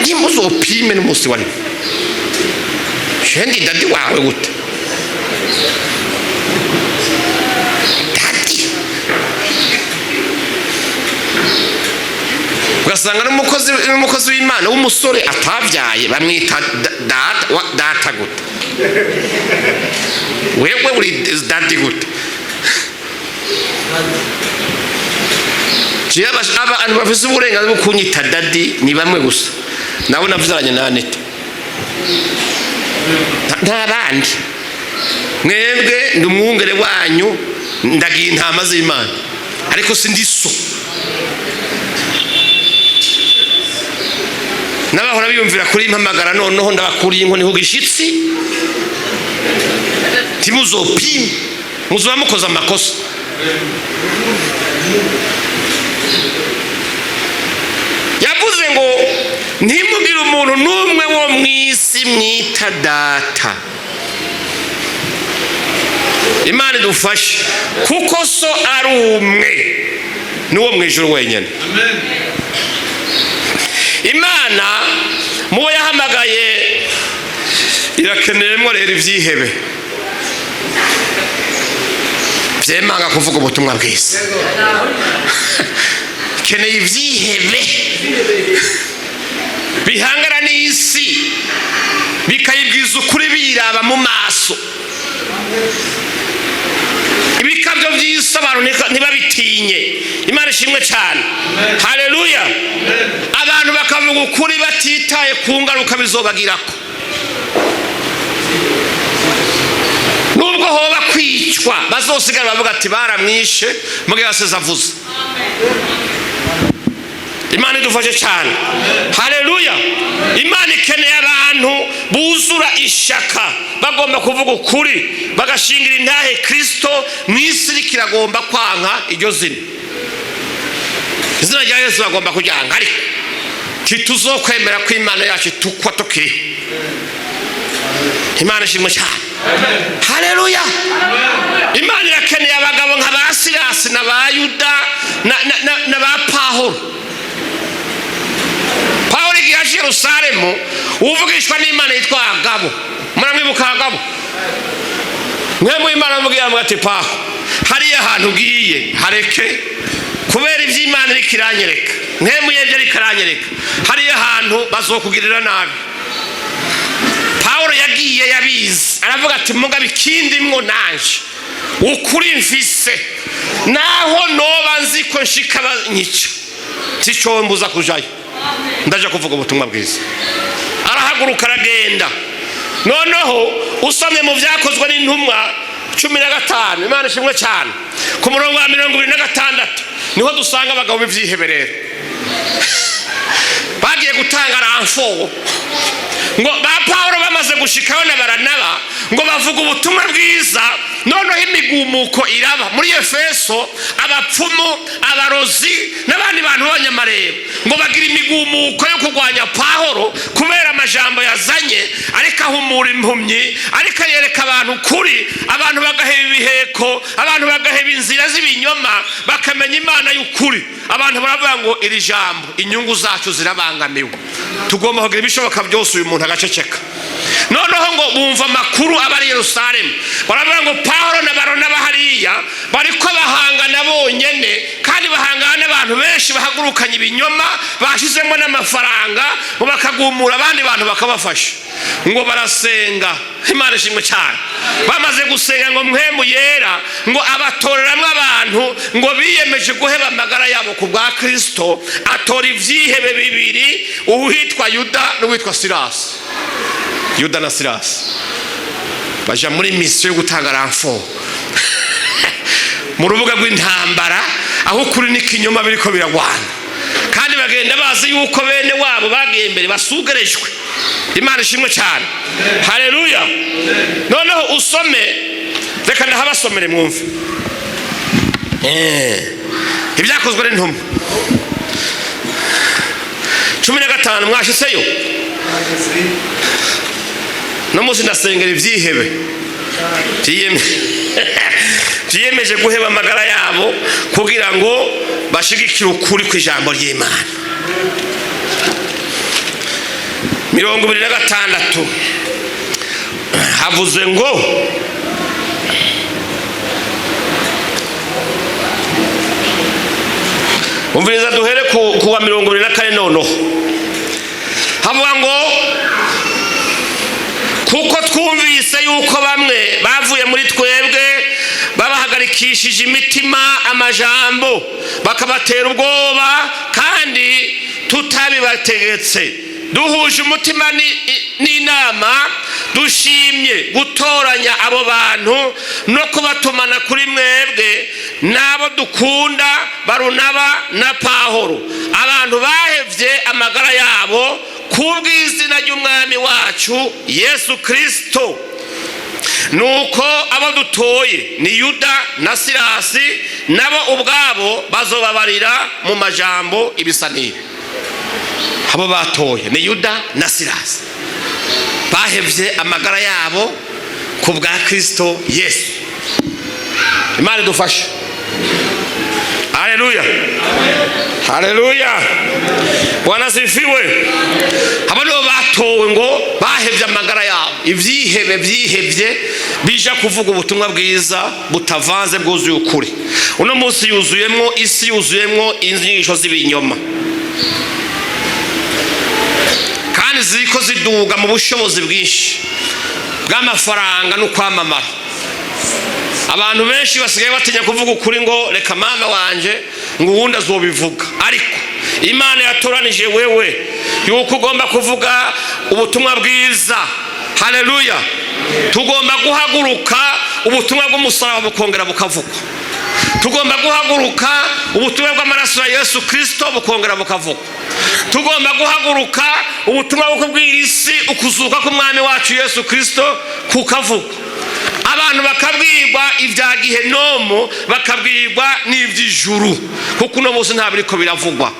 ntimuzopime n'umunsi wari shendi dadi wawe gute. Ugasanga n'umukozi w'Imana w'umusore atavyaye bamwita data gute. Wewe uri dadi gute? Abantu bafise uburenganzira bwo kunyita dadi ni bamwe gusa, nabo navyaranye na Anete, nta bandi. Mwebwe ndi umwungere wanyu, ndagiye intama z'Imana, ariko sindi so. N'abahora biyumvira kuri impamagara noneho ndabakuriye inkoni hugishitsi, timuzopime, muzoba mukoze amakosa. Yavuze ngo ntimugire umuntu n'umwe wo mw'isi mwita data. Imana idufashe, kuko so ari umwe n'uwo mw'ijuru wenyine. Imana mubo yahamagaye irakeneremo rero ivyihebe vyemanga kuvuga ubutumwa bwiza. Keneye ivyihebe bihangara n'isi bikayibwiza ukuri biraba mu maso. Ibikabyo vy'isi abantu ntibabitinye. Imana ishimwe cyane. Haleluya. Abantu bakavuga ukuri batitaye ku ngaruka bizobagirako. Nubwo hoba kwicwa bazosigara bavuga ati baramwishe mugihe yaseze avuze. Imana idufashe cyane. Haleluya. Imana ikeneye abantu buzura ishaka, bagomba kuvuga ukuri, bagashingira intahe Kristo mw'isi kiragomba kwanka iryo zina. Izina rya Yesu bagomba kujyanga, ariko tituzokwemera ko Imana yacu tukwa tukiri. Imana ishimwe cyane. Haleluya. Imana irakeneye abagabo nka ba Silasi na ba Yuda na ba Pawulo. Pawulo igihe aje Yerusalemu uvugishwa n'Imana yitwa Agabo. Muramwibuka Agabo? Mwemwe Imana mubwira ati Pawulo, hariya ahantu ugiye hareke, kubera ivy'Imana iri kiranyereka. Mwemwe yevye iri kiranyereka, hariya ahantu bazokugirira nabi. Pawulo yagiye yabizi, aravuga ati mugabe ikindi mwo nanje ukuri mfise, naho noba nzi ko nshika banyica sico mbuza kujayo, ndaje kuvuga ubutumwa bwiza. Arahaguruka aragenda. Noneho usomye mu vyakozwe n'intumwa 15, Imana ishimwe cyane, ku murongo wa 26 niho dusanga abagabo b'ivyiheberero bagiye gutanga ramfo, ngo ba Pawulo bamaze gushikaho na Baranaba ngo bavuga ubutumwa bwiza, noneho imigumuko iraba muri Efeso. Abapfumu, abarozi n'abandi bantu b'abanyamareba ngo bagira imigumuko yo kurwanya Pawulo kubera amajambo yazanye, ariko ahumura impumyi, ariko yereka abantu kuri, abantu bagaheba ibiheko, abantu bagaheba inzira z'ibinyoma, bakamenya Imana y'ukuri. Abantu baravuga ngo iri jambo inyungu zacu zirabangamiwe, tugomba kugira ibishoboka byose uyu muntu agaceceka. Noneho ngo bumva amakuru abari Yerusalemu, baravuga ngo Pawulo na Baranaba hariya bariko bahangana bonyene, kandi bahangana n'abantu benshi bahagurukanye ibinyoma, bashizemo n'amafaranga, ngo bakagumura abandi bantu bakabafasha. Ngo barasenga, Imana ishimwe cyane. Bamaze gusenga ngo Mpwemu Yera ngo abatoreramwe abantu ngo biyemeje guheba amagara yabo ku bwa Kristo. Atora ivyihebe bibiri, uwitwa Yuda n'uwitwa Silasi. Yuda na Silasi baja muri misiyo yo gutanga ramfo mu rubuga rw'intambara, aho kuri n'ikinyoma biriko biragwana, kandi bagenda bazi yuko bene wabo bagiye imbere basugerejwe. Imana ishimwe cyane. Haleluya. Noneho usome, reka ndahabasomere mwumve ibyakozwe n'intumwa 15. Mwashiseyo no musi ndasengera ivyihebe byiyemeje guheba amagara yabo kugira ngo bashigikire ukuri kw'ijambo ry'Imana. 26 havuze ngo umviriza duhere kuwa 24 noneho havuga ngo kuko twumvise yuko bamwe bavuye muri twebwe babahagarikishije imitima amajambo, bakabatera ubwoba kandi tutabibategetse. Duhuje umutima n'inama, dushimye gutoranya abo bantu no kubatumana kuri mwebwe n'abo dukunda, Baranaba na Pawulo, abantu bahevye amagara yabo kubw'izina ry'umwami wacu Yesu Kristo. Nuko abo dutoye ni Yuda na Silasi, nabo ubwabo bazobabarira mu majambo ibisanire. Abo batoye ni Yuda na Silasi, bahevye amagara yabo ku bwa Kristo Yesu. Imana idufashe. Haleluya. Haleluya. Bwana sifiwe. Abantu batowe ngo bahevye amagara yabo, ivyihebe vyihevye bija kuvuga ubutumwa bwiza butavanze bwuzuye ukuri. Uno munsi yuzuyemwo, isi yuzuyemwo inyigisho z'ibinyoma, kandi ziriko ziduga mu bushobozi bwinshi bw'amafaranga no kwamamara. Abantu benshi basigaye batinya kuvuga ukuri, ngo reka mama wanje ngo uwundi azobivuga. Ariko Imana yatoranije wewe yuko ugomba kuvuga ubutumwa bwiza. Haleluya. Tugomba guhaguruka ubutumwa bw'umusaraba bukongera bukavugwa. Tugomba guhaguruka ubutumwa bw'amaraso ya Yesu Kristo bukongera bukavugwa. Tugomba guhaguruka ubutumwa bwo kubwira isi ukuzuka k'umwami wacu Yesu Kristo kukavugwa. Abantu bakabwirwa ibya gihenomo, bakabwirwa n'ivy'ijuru, kuko uno munsi nta biriko biravugwa.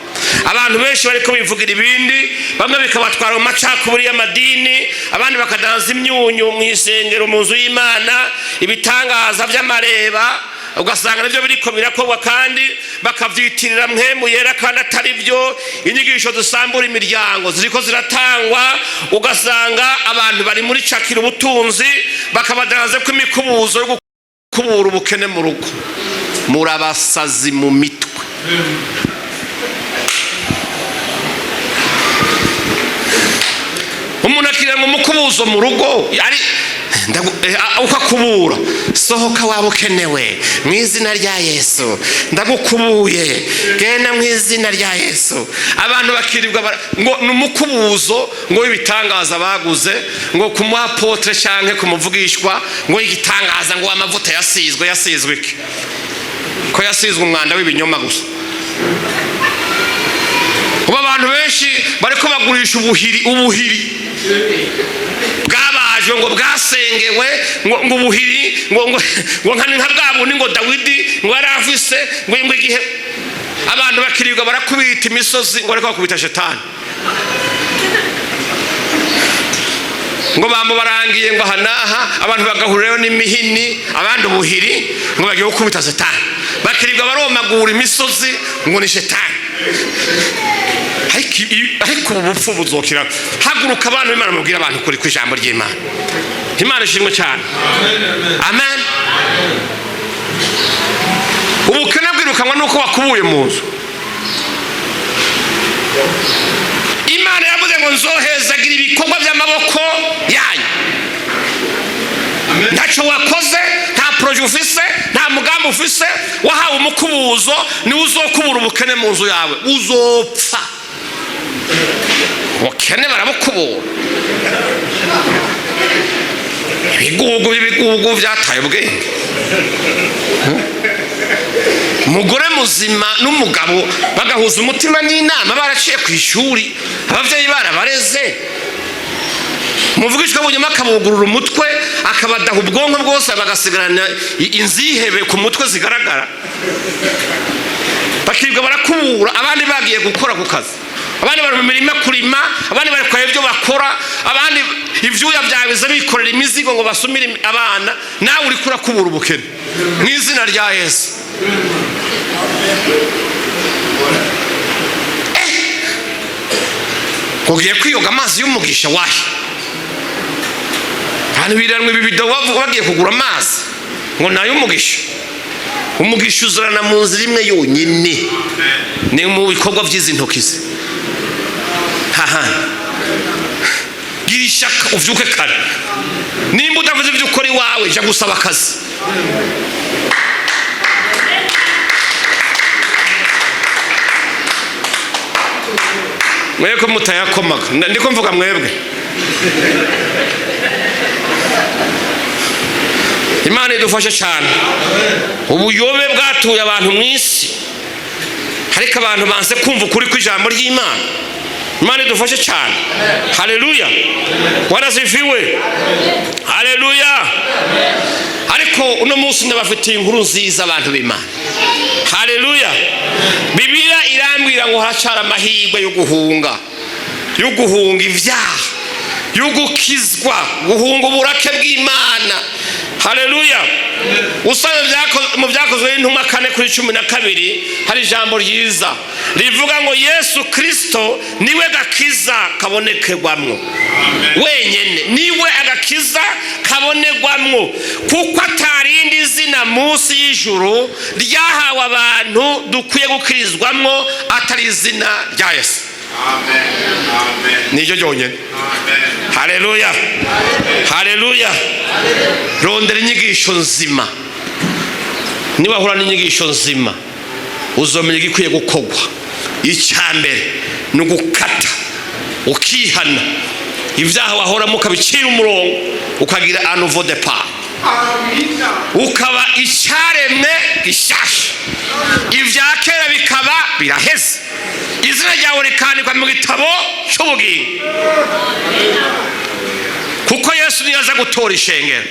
Abantu benshi bariko bivugira ibindi, bamwe bikabatwara mu macakubiri y'amadini, abandi bakadanza imyunyu mu isengero mu nzu y'Imana, ibitangaza by'amareba ugasanga nivyo biriko birakorwa, kandi bakavyitirira Mpwemu Yera kandi atari byo. Inyigisho dusambura imiryango ziriko ziratangwa, ugasanga abantu bari muri cakira ubutunzi, bakabadaraze ko imikubuzo yo gukubura ubukene mu rugo. Murabasazi mu mitwe. Umuntu akira mu mukubuzo mu rugo, ari ukakubura, sohoka waba ukenewe mu izina rya Yesu, ndagukubuye genda mu izina rya Yesu. Abantu bakirirwa ngo numukubuzo ngo ibitangaza baguze, ngo ku Apotre canke kumuvugishwa ngo igitangaza ngo amavuta yasizwe iki? Ko yasizwe umwanda w'ibinyoma gusa. Ubu abantu benshi bariko bagurisha ubuhiri bwabaje ngo bwasengewe ngo ubuhiri ngo nka bwabundi ngo Dawidi ngo yarafise ngo igihe abantu bakirirwa barakubita imisozi ngo ariko bakubita shetani ngo bamubarangiye ngo hanaha abantu bagahurirayo n'imihini abandi ubuhiri ngo bagiye gukubita shetani bakirirwa baromagura imisozi ngo ni shetani. Ariko ubupfu buzokira haguruka abantu Imana mubwira abantu kuri ku ijambo ry'Imana. Imana ishimwe cyane. Amen. Ubukene bwirukanwa nuko wakubuye mu nzu. Imana yavuze ngo nzohezagira ibikorwa by'amaboko yanyu. Ntacyo wakoze, nta proje ufise, nta mugambi ufise, wahawe umukubuzo ni uzokubura ubukene mu nzu yawe, uzopfa. Ubukene barabukubura. Ibigugu byataye ubwenge. Umugore muzima n'umugabo bagahuza umutima n'inama baraciye ku ishuri, abavyeyi barabareze. Muvugishwa bunyuma akabugurura umutwe akabadaha ubwonko bwose bagasigarana inzihebe ku mutwe zigaragara. Bakirwa barakubura, abandi bagiye gukora ku kazi, abandi bari mu mirima kurima, abandi bari kwa ibyo bakora, abandi ivyuya byabize bikorera imizigo ngo basumire abana. Nawe uri kurakubura ubukene mu izina rya Yesu. Kugiye kwiyoga amazi y'umugisha wahe hano biranwe bibido bagiye kugura amazi ngo nayo umugisha. Umugisha uzurana mu nzira imwe yonyine, ni mu bikorwa by'izi ntoki ze. Gira ishaka uvyuke kare, nimba udavuze ibyo ukora iwawe jya gusaba akazi. Mweko mutayakomaga ndiko mvuga mwebwe. Imana idufashe cyane. Ubuyobe bwatuye abantu mu isi, ariko abantu banze kumva ukuri kw'ijambo ry'Imana. Imana idufashe cyane. Haleluya. Warazifiwe. Haleluya. Ariko uno munsi ndabafitiye inkuru nziza abantu b'Imana. Haleluya. Bibiliya irambwira ngo haracara amahirwe yo guhunga ibyaha, yo gukizwa, guhunga uburake bw'Imana. Haleluya. Usanga mu byakozwe n'intumwa 4:12 hari ijambo ryiza rivuga ngo Yesu Kristo niwe gakiza kabonekerwamwo wenyene, niwe agakiza kabonerwamwo, kuko atarindi zina munsi y'ijuru ryahawe abantu dukwiye gukirizwamwo atari izina rya Yesu. Amen. Amen. Nijo jonyene. Amen. Haleluya. Haleluya. Rondera inyigisho nzima. Niba hura n'inyigisho nzima uzomenya igikwiye gukogwa. Icyambere ni ugukata ukihana ibyaha wahora mukabicira umurongo ukagira un nouveau départ. Ukaba icyaremwe gishasha, ibya kera bikaba biraheze, izina ryawe rikandikwa mu gitabo cy'ubugingo. Kuko Yesu niyaza gutora ishengero,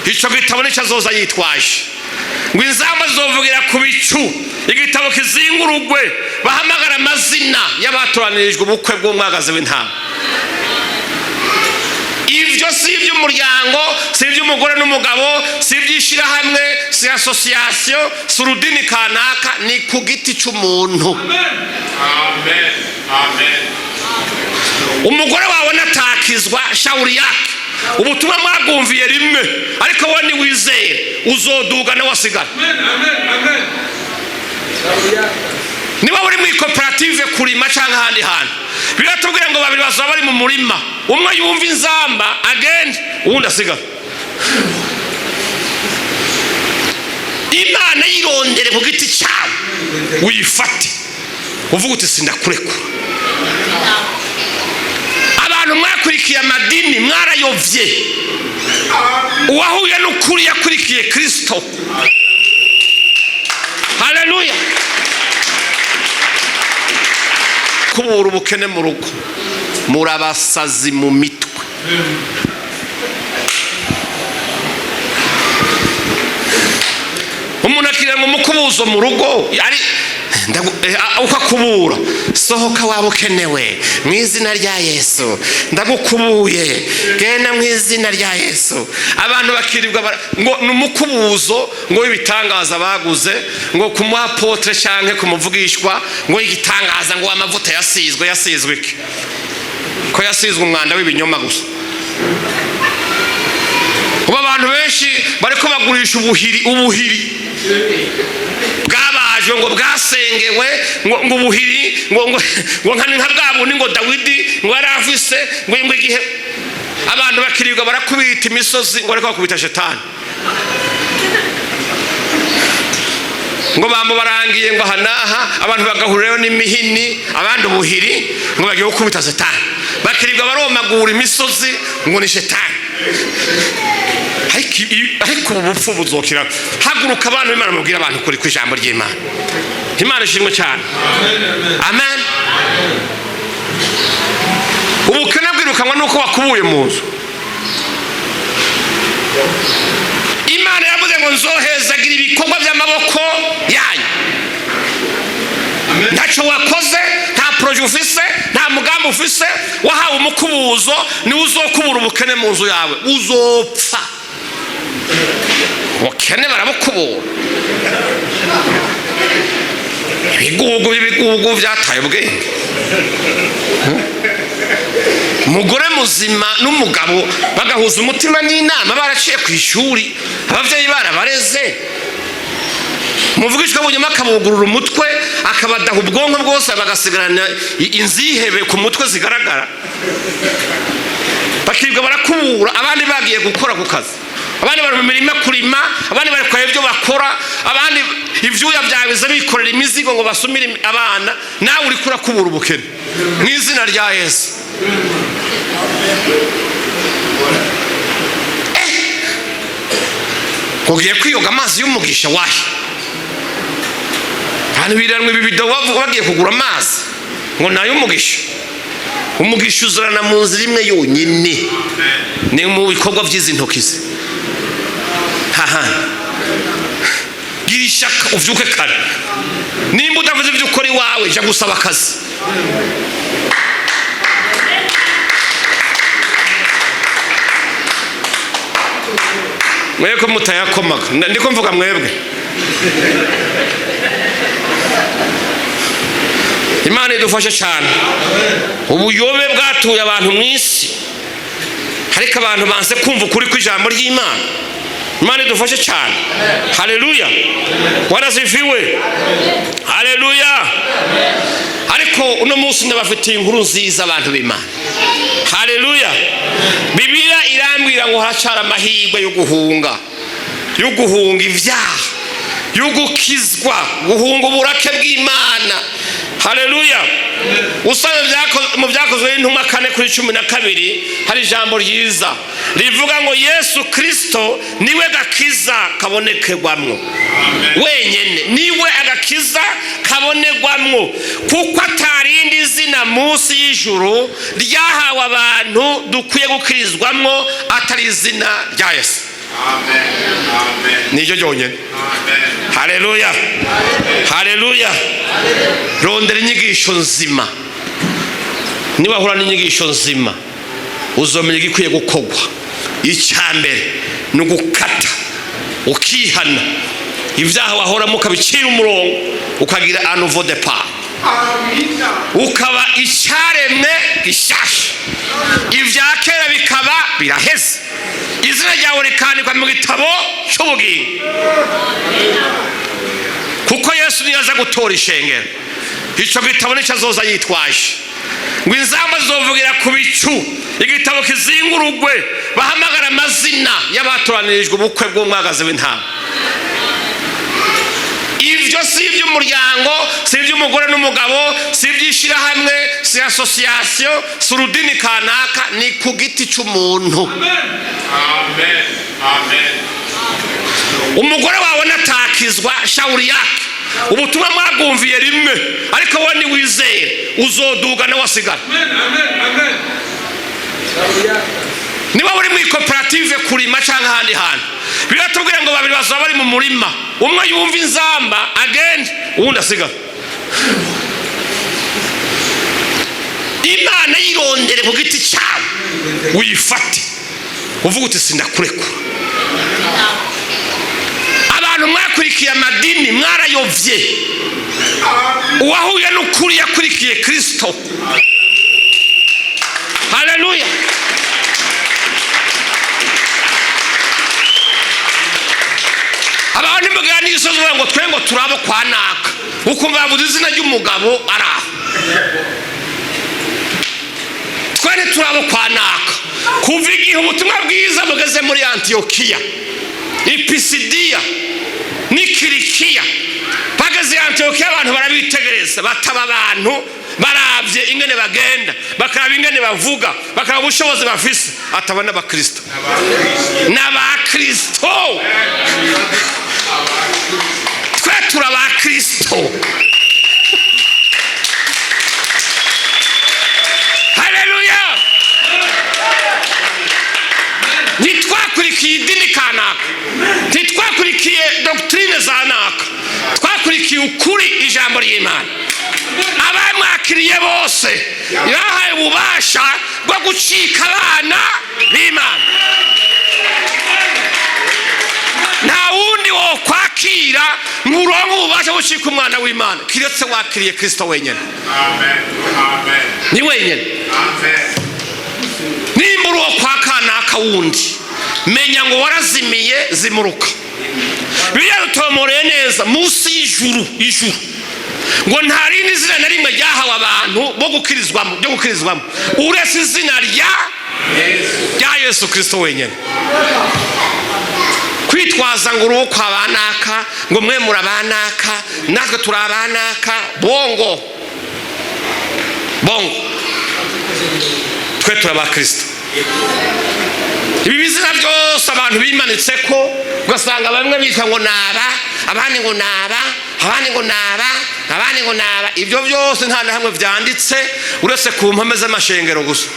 icyo gitabo nicyo azoza yitwaje ngo inzamba zizovugira ku bicu, igitabo kizingurugwe bahamagara amazina y'abatoranirijwe ubukwe bw'umwagazi w'intama. Ibyo si iby'umuryango, si iby'umugore n'umugabo, si iby'ishyirahamwe, si association, si urudini kanaka, ni ku giti cy'umuntu. Amen. Amen. Umugore wawe natakizwa shawuri yake, ubutumwa mwagumviye rimwe, ariko wowe ni wizeye uzoduga na wasigara. Amen. Amen. Niba uri muri koperative kurima cyangwa ahandi hantu, biratubwira ngo babiri bazaba bari mu murima, umwe yumva inzamba agende uwundi asigara. Imana yirondere ku giti cyawe uyifate uvuga uti sindakurekura. Abantu mwakurikiye amadini mwarayovye, uwahuye n'ukuri yakurikiye Kristo. Haleluya. Kubura ubukene mu rugo, murabasazi mu mitwe. umuntu akira mu mukubuzo mu rugo ari ukakubura, sohoka waba ukenewe mu izina rya Yesu, ndagukubuye genda mu izina rya Yesu. Abantu bakirirwa ngo numukubuzo ngo ibitangaza baguze ngo ku Apotre cyangwa ku muvugishwa ngo igitangaza ngo amavuta yasizwe iki ko yasizwe umwanda w'ibinyoma gusa. Ubu abantu benshi bariko bagurisha ubuhiri bwabajwe ngo bwasengewe ngo ubuhiri ngo nka bwabundi ngo Dawidi ngo yarafise ngo igihe abantu bakirirwa barakubita imisozi ngo ariko bakubita shetani ngo bamubarangiye ngo hanaha abantu bagahurirayo n'imihini abandi ubuhiri ngo bagiye gukubita shetani, bakirirwa baromagura imisozi ngo ni shetani. Ariko ubupfu buzokira. Haguruka abantu b'Imana mubwira abantu kuri ku ijambo ry'Imana. Imana ishimwe cyane. Amen. Ubukene bwirukanwa nuko wakubuye mu nzu. Imana yavuze ngo nzohezagira ibikorwa by'amaboko yanyu. Ntacyo wakoze, nta projet ufise, nta mugambi ufise, wahawe umukubuzo ni uzokubura ubukene mu nzu yawe, uzopfa. Ubukene barabukubura. Ibigugu byataye ubwenge. Umugore muzima n'umugabo bagahuza umutima n'inama baraciye ku ishuri, abavyeyi barabareze. Muvugishwa bunyuma akabugurura umutwe akabadaha ubwonko bwose bagasigarana inzihebe ku mutwe zigaragara. Bakirwa barakubura, abandi bagiye gukora ku kazi, abandi bari mu mirima kurima, abandi bari kwa ibyo bakora, abandi ivyuya byabize bikorera imizigo ngo basumire abana. Nawe uri kurakubura ubukene mu izina rya Yesu. Kugiye kwiyoga amazi y'umugisha wahi. Hano biranwe bibido bagiye kugura amazi ngo nayo umugisha. Umugisha uzurana mu nzira imwe yonyine, ni mu bikorwa by'izi ntokizi. Gira ishaka uvyuke kare. Nimba udavuze ibyo ukora iwawe jya gusaba akazi. Mweko mutayakomaga ndiko mvuga mwebwe. Imana idufashe cyane. Ubuyobe bwatuye abantu mu isi, ariko abantu banse kumva ukuri kw'ijambo ry'Imana. Imana idufashe cyane. Haleluya. Warasifiwe. Haleluya. Ariko uno munsi ndabafitiye inkuru nziza abantu b'Imana. Haleluya. Bibiliya irambwira ngo haracara amahirwe yo guhunga ibyaha, yo gukizwa, guhunga uburake bw'Imana. Haleluya. Usanga mu byakozwe n'intumwa 4:12 hari ijambo ryiza rivuga ngo Yesu Kristo niwe gakiza kabonekerwamwo wenyene, niwe agakiza kabonerwamwo, kuko atarindi zina munsi y'ijuru ryahawe abantu dukwiye gukirizwamwo atari izina rya Yesu. Amen. Amen. Nijo jonyene. Amen. Haleluya. Haleluya. Rondera inyigisho nzima. Niba hura n'inyigisho nzima uzomenya igikwiye gukogwa. Icyambere no gukata ukihana ibyaha wahoramo ukabicira umurongo ukagira nouveau départ. Ukaba icyaremwe gishasha, ibya kera bikaba biraheze, izina ryawe rikandikwa mu gitabo cy'ubugingo. Kuko Yesu niyaza gutora ishengero, icyo gitabo nicyo azoza yitwaje ngo inzamba zizovugira ku bicu, igitabo kizingurugwe, bahamagara amazina y'abatoranirijwe ubukwe bw'umwagazi w'intama. Ibyo si iby'umuryango, si iby'umugore n'umugabo, si iby'ishyirahamwe, si association, si urudini kanaka, ni ku giti cy'umuntu. Amen. Amen. Umugore wawe natakizwa shawuri yake, ubutumwa mwagumviye rimwe, ariko wowe ni wizeye uzoduga na wasigara. Amen. Amen. Amen. niba uri muri koperative kurima cyangwa ahandi hantu, biratubwira ngo babiri bazaba bari mu murima, umwe yumva inzamba agende, uwundi asiga. Imana yirondere ku giti cyawe, uyifate uvuga uti sindakurekura. Abantu mwakurikiye amadini mwarayovye, uwahuye n'ukuri yakurikiye Kristo. Haleluya. Abantu muganizo ngo twengo turabo kwanaka, ukumva bavuze izina ry'umugabo araho. Twene turabo kwanaka, kuva igihe ubutumwa bwiza bugeze muri Antiokiya, Ipisidiya n'Ikirikiya, bageze Antiokiya abantu barabitegereza, bataba abantu baravye ingene bagenda, bakaraba ingene bavuga, bakaraba ubushobozi bafise, atabana abakristo n'abakristo. Twe turabakristo. Haleluya. Nitwakurikiye idini kanaka, nitwakurikiye doctrine zanaka, twakurikiye ukuri ijambo ry'Imana. Abamwakiriye bose yahaye ububasha bwo gucika abana b'Imana. Nta wundi wo kwakira murongo ububasha gucika umwana w'Imana kiretse wakiriye Kristo wenyine. Amen. Amen. Ni wenyine. Amen. Nimba uri wo kwakanaka wundi, menya ngo warazimiye zimuruka. Bibiliya dutomoreye neza munsi y'ijuru, ijuru ngo nta rindi zina na rimwe ryahawe abantu bo gukirizwamo uretse izina rya Yesu Kristo wenyine. Kwitwaza ngo uruwo kwa banaka, ngo mwe murabanaka, natwe turabanaka, bongo twe turabakristo. Ibi bizina byose abantu bimanitse ko, ugasanga bamwe bitwa ngo naba, abandi ngo naba, abandi ngo naba, abandi ngo naba. Ibyo byose nta na hamwe byanditse uretse ku mpame z'amashengero gusa.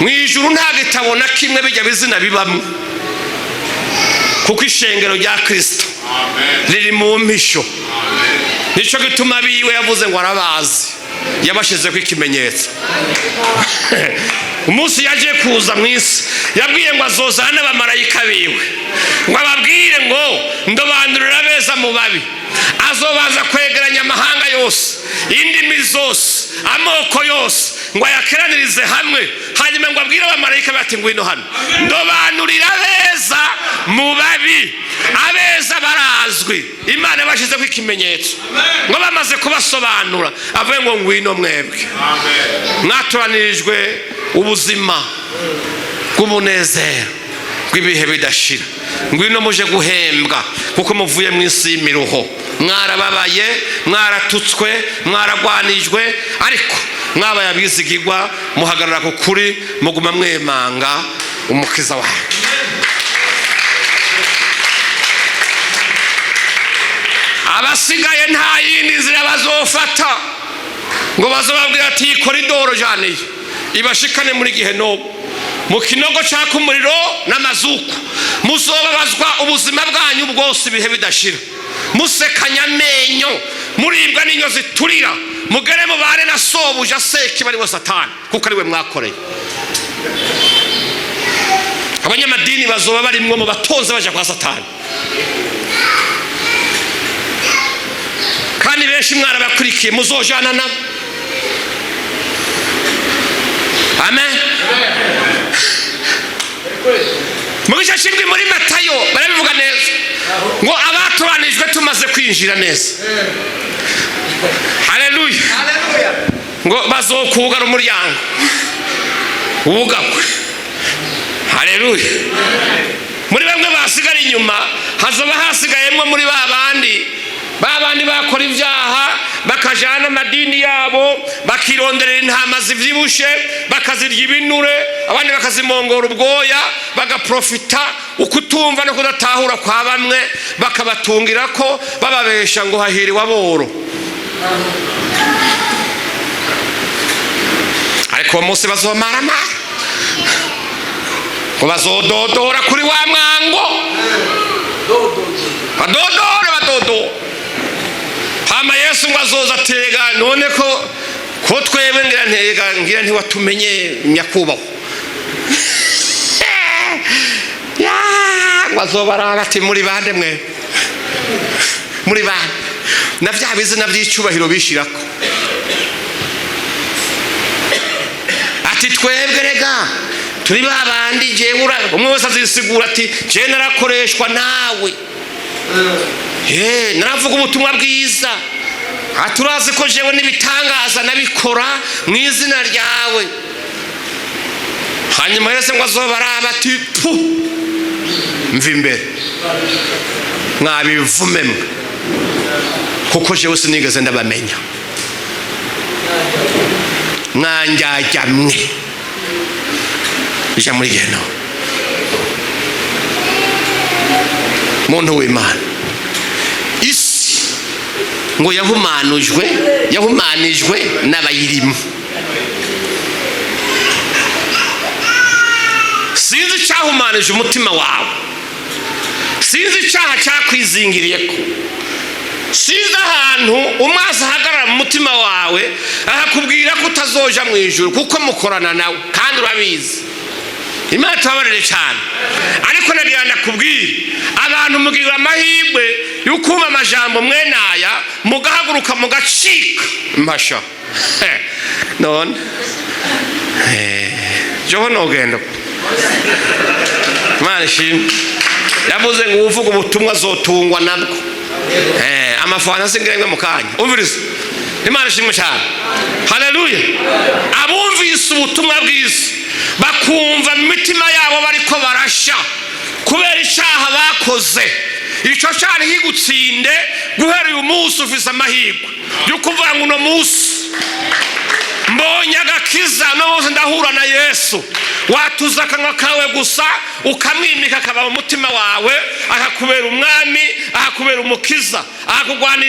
Mu ijuru nta gitabo na kimwe bijya bizina bibamo, kuko ishengero rya Kristo riri mu mpisho. Nico gituma biwe yavuze ngo arabazi, yabashize ko ikimenyetso. Umunsi yaje kuza mu isi yabwiye ngo azozana n'abamarayika biwe, ngo ababwire ngo ndobandurira beza mu babi. Azobaza kwegeranya amahanga yose, indimi zose, amoko yose, ngo ayakeranirize hamwe, hanyuma ngo abwire abamarayika bati ngwino hano, ndobanurira beza mu babi. Abeza barazwi, Imana yabashize ko ikimenyetso, ngo bamaze kubasobanura avuye ngo ngwino mwebwe mwatoranijwe ubuzima bw'umunezero bw'ibihe bidashira, ngwino muje guhembwa kuko muvuye mu isi y'imiruho. Mwarababaye, mwaratutswe, mwaragwanijwe, ariko mwabaye abizigirwa, muhagarara ku kuri, muguma mwemanga umukiza wawe. Abasigaye nta yindi nzira bazofata ngo bazobabwira ati koridoro janiye ibashikane muri Gehenomu, mu kinogo cyaka umuriro n'amazuku. Muzobabazwa ubuzima bwanyu bwose ibihe bidashira, musekanya amenyo, muribwa n'inyo ziturira, mugere mubane na sobuja Sekibi ari we Satani, kuko ari we mwakoreye. Abanyamadini bazoba barimwo mu batonze baje kwa Satani, kandi benshi mwarabakurikiye muzojana nabo. Amen. Mu gice cy'indwi muri Matayo barabivuga neza ngo abatoranijwe tumaze kwinjira neza. Haleluya. Ngo bazokugara umuryango wugagwe. Haleluya. Muri bamwe basigara inyuma hazaba hasigayemwe muri babandi bakora ibyaha, bakajana amadini yabo, bakironderera intama zivyibushe, bakazirya ibinure, abandi bakazimongora ubwoya, bagaprofita ukutumva no kudatahura kwa bamwe, bakabatungira ko bababesha ngo hahiriwe aboro. Ariko uwo munsi bazomaramara, ngo bazododora kuri wa mwango, badodore. Hama Yesu ngo azoza atega, none ko twebwe ngira ntiwatumenye nyakubahwa. Ngo azobaraga ati muri bande mwe, muri bande na vya bizina by'icyubahiro bishirako, ati twebwe rega turi babandi jewe. Umwe wese azisigura ati je narakoreshwa nawe, naravuga ubutumwa bwiza, aturazi ko jewe n'ibitangaza nabikora mu izina ryawe. Hanyuma Yesu ngo azobaraba ati pu, mva imbere mwabivume mwe, kuko jewe sinigeze ndabamenya, mwanjajya mwe ija muri geno. Muntu w'Imana, isi ngo yahumanijwe n'abayirimo. Sinzi icyahumanije umutima wawe, sinzi icyaha cyakwizingiriyeko, sinzi ahantu umwazi ahagarara mu mutima wawe akakubwira ko utazoja mu ijuru kuko mukorana nawe kandi urabizi. Imana tubabarire cyane, ariko nagira ndakubwira abantu mugira amahirwe y'ukuma amajambo mwenaya mugahaguruka mugacika mbasha none joho nogenda. Imana ishimwe, yavuze ngo uvuga ubutumwa azotungwa nabwo. Amafana singirenga mu kanya. Umviriza, Imana ishimwe cyane. Haleluya. Abumvise ubutumwa bwiza bakumva mu mitima yabo bariko barasha kubera icyaha bakoze, icyo cyane higutsinde guhera uyu munsi ufise amahirwe yo kuvuga ngo uno munsi mbonye agakiza, nose ndahura na Yesu. Watuza akanwa kawe gusa ukamwimika akaba mu mutima wawe, akakubera umwami, akakubera umukiza, akakugwanira